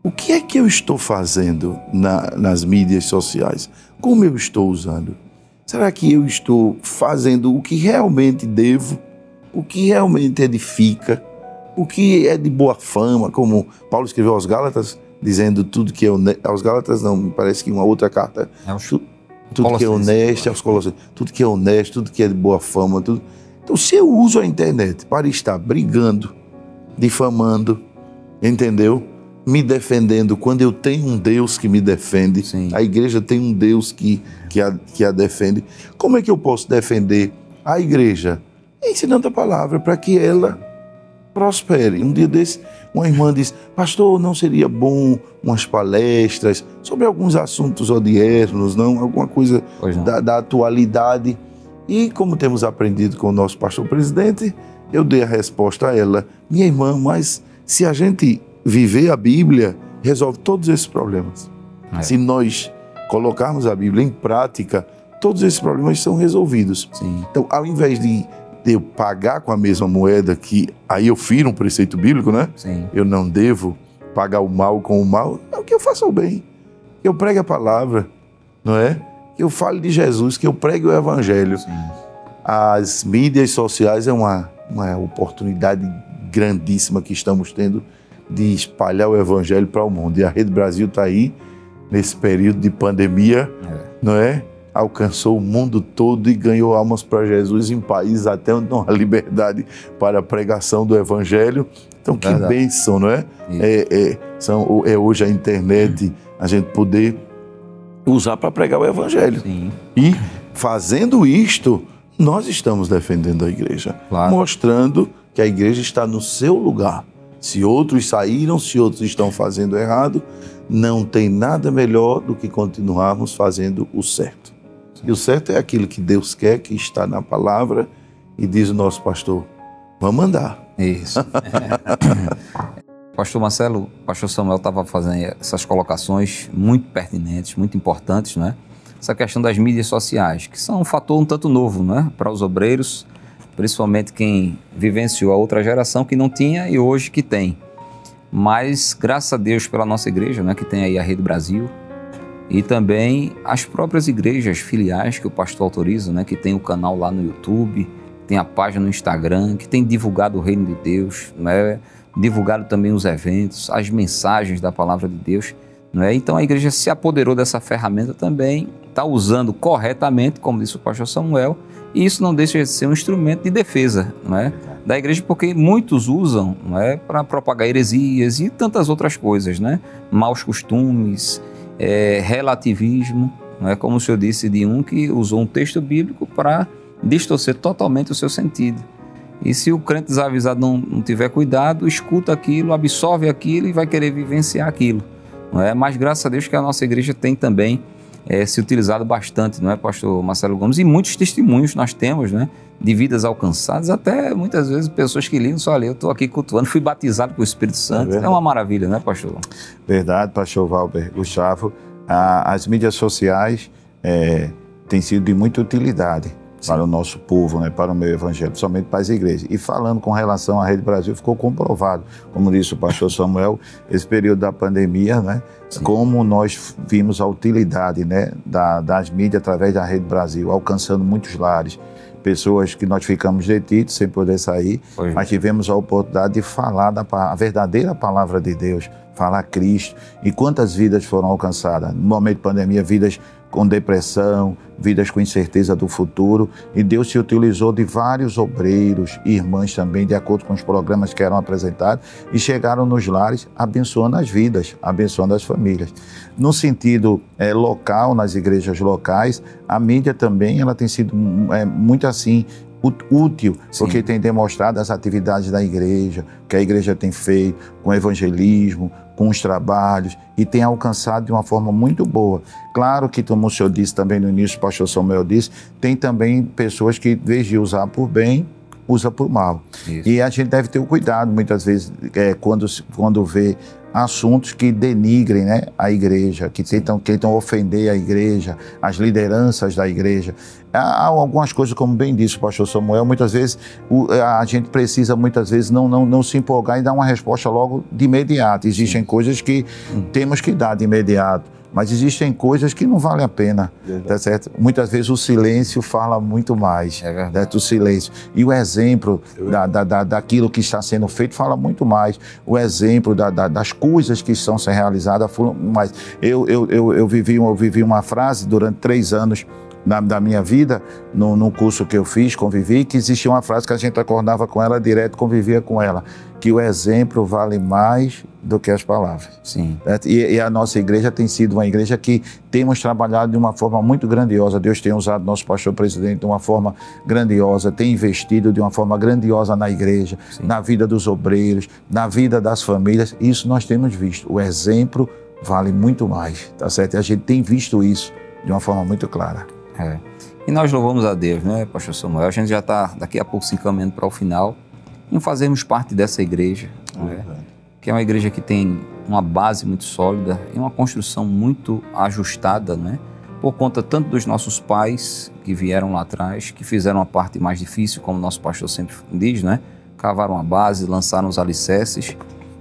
O que é que eu estou fazendo nas mídias sociais? Como eu estou usando? Será que eu estou fazendo o que realmente devo? O que realmente edifica? O que é de boa fama? Como Paulo escreveu aos Gálatas, dizendo tudo que é honesto. Aos Gálatas não, me parece que uma outra carta. Tudo que é honesto, aos Colossenses, tudo que é honesto, tudo que é de boa fama, tudo. Então, se eu uso a internet para estar brigando, difamando, entendeu? Me defendendo, quando eu tenho um Deus que me defende, Sim. a igreja tem um Deus que a defende, como é que eu posso defender a igreja? Ensinando a palavra para que ela prospere. Um dia desse, uma irmã disse: pastor, não seria bom umas palestras sobre alguns assuntos odiernos, não? Alguma coisa da atualidade? E como temos aprendido com o nosso pastor presidente, eu dei a resposta a ela: minha irmã, mas se a gente viver a Bíblia, resolve todos esses problemas. Se nós colocarmos a Bíblia em prática, todos esses problemas são resolvidos. Sim. Então, ao invés de eu pagar com a mesma moeda, que aí eu firo um preceito bíblico, né? Sim. Eu não devo pagar o mal com o mal, é o que eu faça o bem. Que eu pregue a palavra, não é? Que eu fale de Jesus, que eu pregue o Evangelho. Sim. As mídias sociais é uma oportunidade grandíssima que estamos tendo de espalhar o Evangelho para o mundo. E a Rede Brasil está aí, nesse período de pandemia, não é? Alcançou o mundo todo e ganhou almas para Jesus em países até onde não há liberdade para a pregação do Evangelho. Então, que bênção, não é? É hoje a internet, a gente poder usar para pregar o Evangelho. Sim. E, fazendo isto, nós estamos defendendo a igreja, mostrando que a igreja está no seu lugar. Se outros saíram, se outros estão fazendo errado, não tem nada melhor do que continuarmos fazendo o certo. E o certo é aquilo que Deus quer, que está na palavra, e diz o nosso pastor: vamos andar. Isso. Pastor Marcelo, pastor Samuel estava fazendo essas colocações muito pertinentes, muito importantes, não é? Essa questão das mídias sociais, que são um fator um tanto novo, não é? Para os obreiros, principalmente quem vivenciou a outra geração que não tinha e hoje que tem. Mas, graças a Deus pela nossa igreja, né, que tem aí a Rede Brasil, e também as próprias igrejas filiais que o pastor autoriza, né, que tem o canal lá no YouTube, tem a página no Instagram, que tem divulgado o reino de Deus, né, divulgado também os eventos, as mensagens da palavra de Deus. Não é? Então a igreja se apoderou dessa ferramenta também, está usando corretamente, como disse o pastor Samuel, e isso não deixa de ser um instrumento de defesa, não é? Da igreja, porque muitos usam, não é, para propagar heresias e tantas outras coisas, né? Maus costumes, relativismo, não é? Como o senhor disse de um que usou um texto bíblico para distorcer totalmente o seu sentido. E se o crente desavisado não tiver cuidado, escuta aquilo, absorve aquilo e vai querer vivenciar aquilo. Não é? Mas graças a Deus que a nossa igreja tem também se utilizado bastante, não é, pastor Marcelo Gomes? E muitos testemunhos nós temos, né, de vidas alcançadas, até muitas vezes pessoas que ligam só ali, eu estou aqui cultuando, fui batizado com o Espírito Santo. É uma maravilha, né, pastor? Verdade, pastor Valber, Gustavo. As mídias sociais têm sido de muita utilidade para o nosso povo, né, para o meio evangélico, somente para as igrejas. E falando com relação à Rede Brasil, ficou comprovado, como disse o pastor Samuel, esse período da pandemia, né, como nós vimos a utilidade, né, das mídias através da Rede Brasil, alcançando muitos lares, pessoas que nós ficamos detidos sem poder sair, mas tivemos a oportunidade de falar a verdadeira palavra de Deus, falar Cristo. E quantas vidas foram alcançadas? No momento de pandemia, vidas com depressão, vidas com incerteza do futuro, e Deus se utilizou de vários obreiros e irmãs também, de acordo com os programas que eram apresentados, e chegaram nos lares abençoando as vidas, abençoando as famílias. No sentido local, nas igrejas locais, a mídia também ela tem sido muito assim, útil, porque tem demonstrado as atividades da igreja, que a igreja tem feito com evangelismo, com os trabalhos, e tem alcançado de uma forma muito boa. Claro que, como o senhor disse também no início, o pastor Samuel disse, tem também pessoas que, em vez de usar por bem, usa por mal. Isso. E a gente deve ter o cuidado, muitas vezes, quando vê assuntos que denigrem, né, a igreja, que tentam ofender a igreja, as lideranças da igreja. Há algumas coisas, como bem disse o pastor Samuel, muitas vezes a gente precisa, muitas vezes, não se empolgar e dar uma resposta logo de imediato. Existem coisas que temos que dar de imediato, mas existem coisas que não valem a pena, tá certo? Muitas vezes o silêncio fala muito mais, certo? O silêncio. E o exemplo daquilo que está sendo feito fala muito mais. O exemplo das coisas que estão sendo realizadas, mas eu vivi uma frase durante 3 anos da minha vida, no curso que eu fiz, convivi, que existia uma frase que a gente acordava com ela direto, convivia com ela, que o exemplo vale mais do que as palavras. Sim. E a nossa igreja tem sido uma igreja que temos trabalhado de uma forma muito grandiosa. Deus tem usado nosso pastor presidente de uma forma grandiosa, tem investido de uma forma grandiosa na igreja, sim, na vida dos obreiros, na vida das famílias. Isso nós temos visto. O exemplo vale muito mais, tá certo? E a gente tem visto isso de uma forma muito clara. E nós louvamos a Deus, né, pastor Samuel? A gente já está daqui a pouco se encaminhando para o final, em fazermos parte dessa igreja, né? Que é uma igreja que tem uma base muito sólida e uma construção muito ajustada, né? Por conta tanto dos nossos pais que vieram lá atrás, que fizeram a parte mais difícil, como nosso pastor sempre diz, né? Cavaram a base, lançaram os alicerces,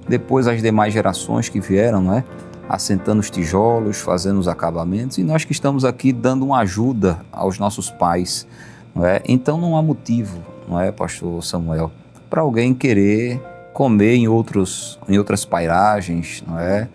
depois as demais gerações que vieram, né? Assentando os tijolos, fazendo os acabamentos, e nós que estamos aqui dando uma ajuda aos nossos pais, não é? Então não há motivo, não é, pastor Samuel, para alguém querer comer em outras pairagens, não é?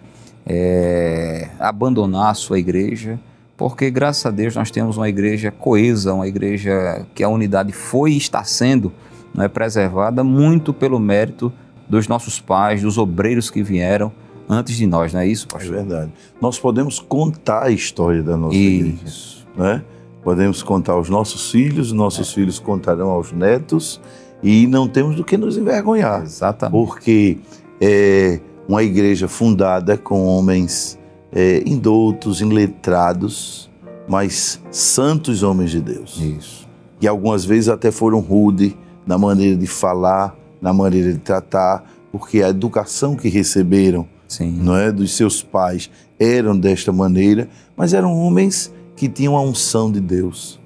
Abandonar a sua igreja, porque graças a Deus nós temos uma igreja coesa, uma igreja que a unidade foi e está sendo, não é, preservada muito pelo mérito dos nossos pais, dos obreiros que vieram antes de nós, não é isso, pastor? É verdade. Nós podemos contar a história da nossa igreja, né? Podemos contar aos nossos filhos contarão aos netos, e não temos do que nos envergonhar. Exatamente. Porque é uma igreja fundada com homens indoutos, iletrados, mas santos homens de Deus. Isso. Que algumas vezes até foram rudes na maneira de falar, na maneira de tratar, porque a educação que receberam, sim, não é, dos seus pais eram desta maneira, mas eram homens que tinham a unção de Deus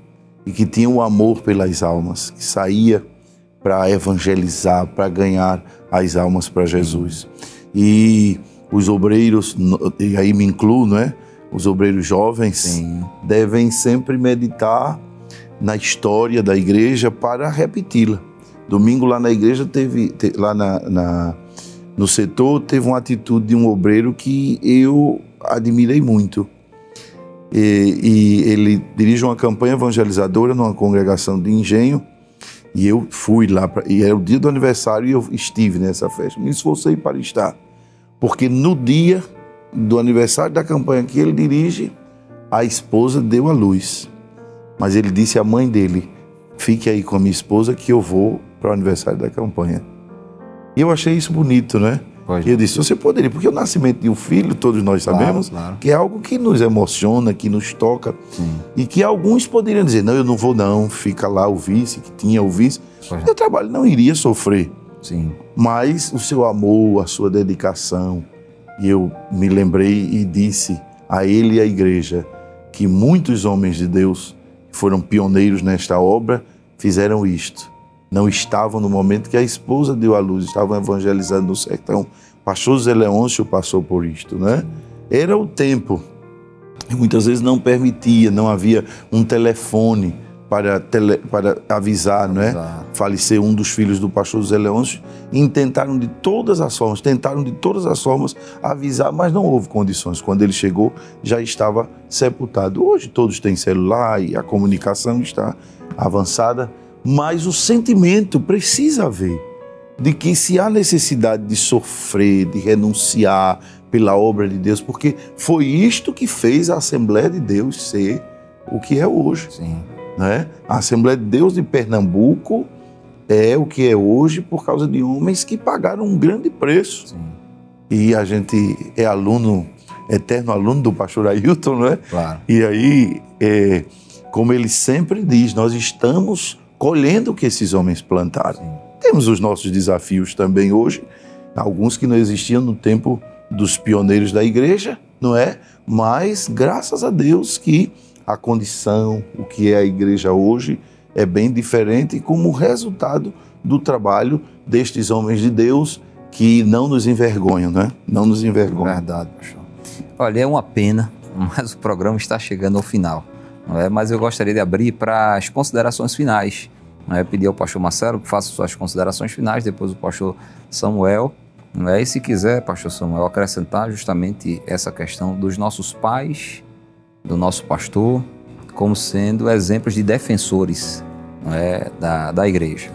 e que tinham o amor pelas almas, que saía para evangelizar, para ganhar as almas para Jesus. E os obreiros, e aí me incluo, não é? Os obreiros jovens, sim, devem sempre meditar na história da igreja para repeti-la. Domingo lá na igreja lá no setor, teve uma atitude de um obreiro que eu admirei muito. E ele dirige uma campanha evangelizadora numa congregação de Engenho, e eu fui lá, e era o dia do aniversário e eu estive nessa festa. Me esforcei para estar, porque no dia do aniversário da campanha que ele dirige, a esposa deu à luz. Mas ele disse à mãe dele: fique aí com a minha esposa que eu vou para o aniversário da campanha. E eu achei isso bonito, né? E eu disse: você poderia, porque o nascimento de um filho, todos nós sabemos, claro, que é algo que nos emociona, que nos toca, sim, e que alguns poderiam dizer: não, eu não vou não, fica lá o vice, que tinha o vice. Meu trabalho não iria sofrer. Sim. Mas o seu amor, a sua dedicação, e eu me lembrei e disse a ele e à igreja que muitos homens de Deus que foram pioneiros nesta obra fizeram isto. Não estavam no momento que a esposa deu à luz, estavam evangelizando no sertão. Pastor Zé Leôncio passou por isto, né? Era o tempo. E muitas vezes não permitia, não havia um telefone para avisar, não é? Faleceu um dos filhos do pastor Zé Leôncio, e tentaram de todas as formas avisar, mas não houve condições. Quando ele chegou, já estava sepultado. Hoje todos têm celular e a comunicação está avançada, mas o sentimento precisa haver de que se há necessidade de sofrer, de renunciar pela obra de Deus, porque foi isto que fez a Assembleia de Deus ser o que é hoje. Sim. Né? A Assembleia de Deus de Pernambuco é o que é hoje por causa de homens que pagaram um grande preço. Sim. E a gente é eterno aluno do pastor Ailton, não é? Claro. E aí, como ele sempre diz, nós estamos colhendo o que esses homens plantaram. Sim. Temos os nossos desafios também hoje, alguns que não existiam no tempo dos pioneiros da igreja, não é? Mas graças a Deus que a condição, o que é a igreja hoje, é bem diferente como resultado do trabalho destes homens de Deus que não nos envergonham, né? Não nos envergonham. Verdade, pastor. Olha, é uma pena, mas o programa está chegando ao final, não é? Mas eu gostaria de abrir para as considerações finais. Pedir ao pastor Marcelo que faça suas considerações finais, depois o pastor Samuel Não é? E se quiser, pastor Samuel, acrescentar justamente essa questão dos nossos pais, do nosso pastor, como sendo exemplos de defensores, não é, da igreja.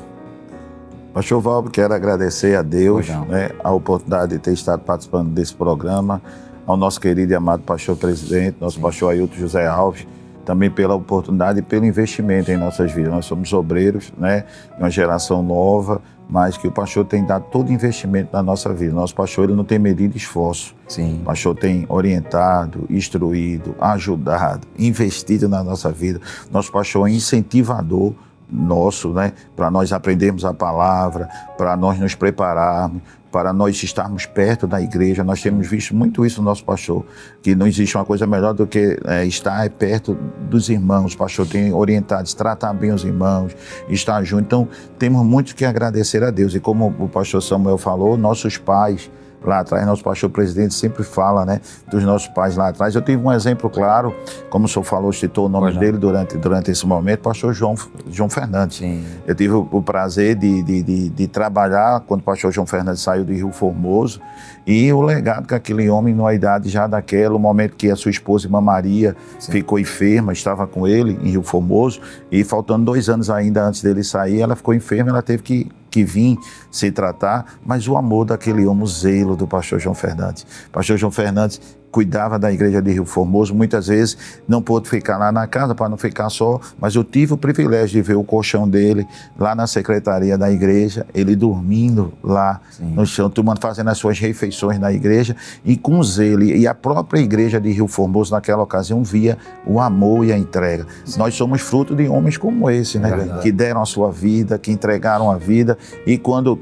Pastor Valber, quero agradecer a Deus, né, a oportunidade de ter estado participando desse programa, ao nosso querido e amado pastor presidente, nosso pastor Ailton José Alves, também pela oportunidade e pelo investimento em nossas vidas. Nós somos obreiros, né, de uma geração nova, mas que o pastor tem dado todo o investimento na nossa vida. Nosso pastor, ele não tem medido esforço. Sim. O pastor tem orientado, instruído, ajudado, investido na nossa vida. Nosso pastor é incentivador nosso, né, para nós aprendermos a palavra, para nós nos prepararmos, para nós estarmos perto da igreja. Nós temos visto muito isso no nosso pastor, que não existe uma coisa melhor do que estar perto dos irmãos. O pastor tem orientado, tratar bem os irmãos, estar junto. Então, temos muito que agradecer a Deus. E como o pastor Samuel falou, nossos pais lá atrás, nosso pastor presidente sempre fala, né, dos nossos pais lá atrás. Eu tive um exemplo claro, como o senhor falou, citou o nome dele durante esse momento, pastor João Fernandes. Sim. Eu tive o prazer de trabalhar quando o pastor João Fernandes saiu de Rio Formoso, e o legado que aquele homem, numa idade já daquela, o momento que a sua esposa, irmã Maria, ficou enferma, estava com ele em Rio Formoso, e faltando 2 anos ainda antes dele sair, ela ficou enferma, ela teve que vir se tratar, mas o amor daquele homem, o zelo do pastor João Fernandes. Pastor João Fernandes cuidava da igreja de Rio Formoso, muitas vezes não pôde ficar lá na casa para não ficar só, mas eu tive o privilégio de ver o colchão dele lá na secretaria da igreja, ele dormindo lá no chão, fazendo as suas refeições na igreja, e com zelo, e a própria igreja de Rio Formoso naquela ocasião via o amor e a entrega. Nós somos fruto de homens como esse, né, que deram a sua vida, que entregaram a vida, e quando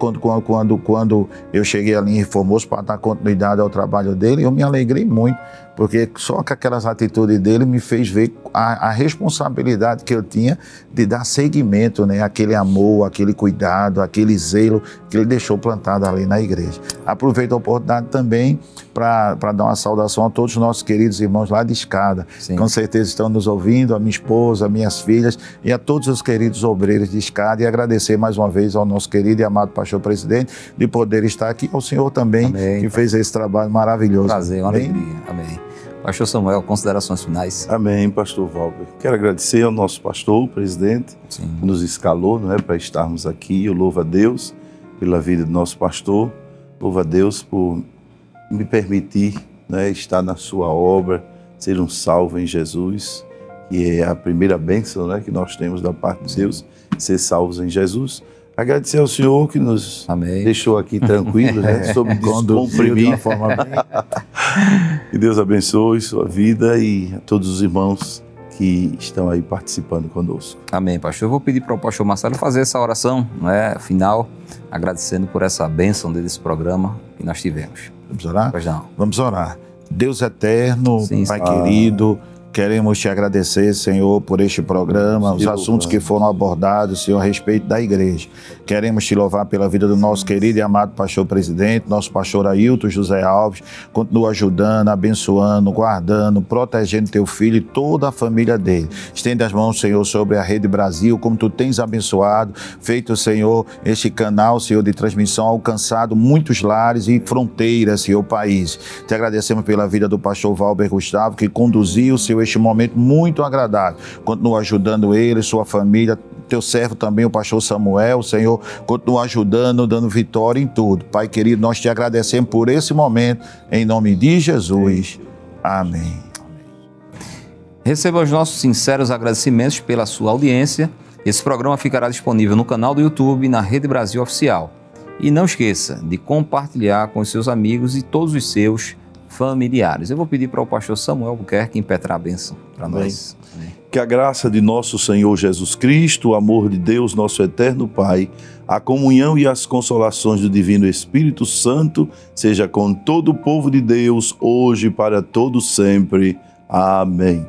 eu cheguei ali em Rio Formoso para dar continuidade ao trabalho dele, eu me alegrei muito, porque só com aquelas atitudes dele me fez ver a responsabilidade que eu tinha de dar seguimento, né, aquele amor, aquele cuidado, aquele zelo que ele deixou plantado ali na igreja. Aproveito a oportunidade também para dar uma saudação a todos os nossos queridos irmãos lá de Escada. Sim. Com certeza estão nos ouvindo, a minha esposa, minhas filhas e a todos os queridos obreiros de Escada, e agradecer mais uma vez ao nosso querido e amado pastor presidente de poder estar aqui, ao senhor também, amém, que fez esse trabalho maravilhoso. Prazer, uma alegria. Amém. Pastor Samuel, considerações finais. Amém, pastor Valber. Quero agradecer ao nosso pastor, o presidente, que nos escalou, não é, para estarmos aqui. Eu louvo a Deus pela vida do nosso pastor, louvo a Deus por me permitir, né, estar na sua obra, ser um salvo em Jesus, que é a primeira bênção, né, que nós temos da parte de Deus, ser salvos em Jesus. Agradecer ao Senhor que nos deixou aqui tranquilos, né, sobre descomprimir. Que Deus abençoe sua vida e a todos os irmãos que estão aí participando conosco. Amém, pastor. Eu vou pedir para o pastor Marcelo fazer essa oração, né, final, agradecendo por essa bênção desse programa que nós tivemos. Vamos orar? Pois não. Vamos orar. Deus eterno, Pai querido, queremos te agradecer, Senhor, por este programa, os assuntos que foram abordados, Senhor, a respeito da igreja. Queremos te louvar pela vida do nosso querido e amado pastor presidente, nosso pastor Ailton José Alves. Continua ajudando, abençoando, guardando, protegendo teu filho e toda a família dele. Estende as mãos, Senhor, sobre a Rede Brasil, como tu tens abençoado, feito, Senhor, este canal, Senhor, de transmissão, alcançado muitos lares e fronteiras, Senhor, país. Te agradecemos pela vida do pastor Valber Gustavo, que conduziu, Senhor, este momento muito agradável. Continua ajudando ele, sua família, teu servo também, o pastor Samuel, Senhor, continua ajudando, dando vitória em tudo. Pai querido, nós te agradecemos por esse momento, em nome de Jesus. Amém. Receba os nossos sinceros agradecimentos pela sua audiência. Esse programa ficará disponível no canal do YouTube e na Rede Brasil Oficial. E não esqueça de compartilhar com os seus amigos e todos os seus familiares. Eu vou pedir para o pastor Samuel Albuquerque impetrar a bênção para nós. Amém. Que a graça de nosso Senhor Jesus Cristo, o amor de Deus, nosso eterno Pai, a comunhão e as consolações do Divino Espírito Santo seja com todo o povo de Deus, hoje e para todo sempre. Amém.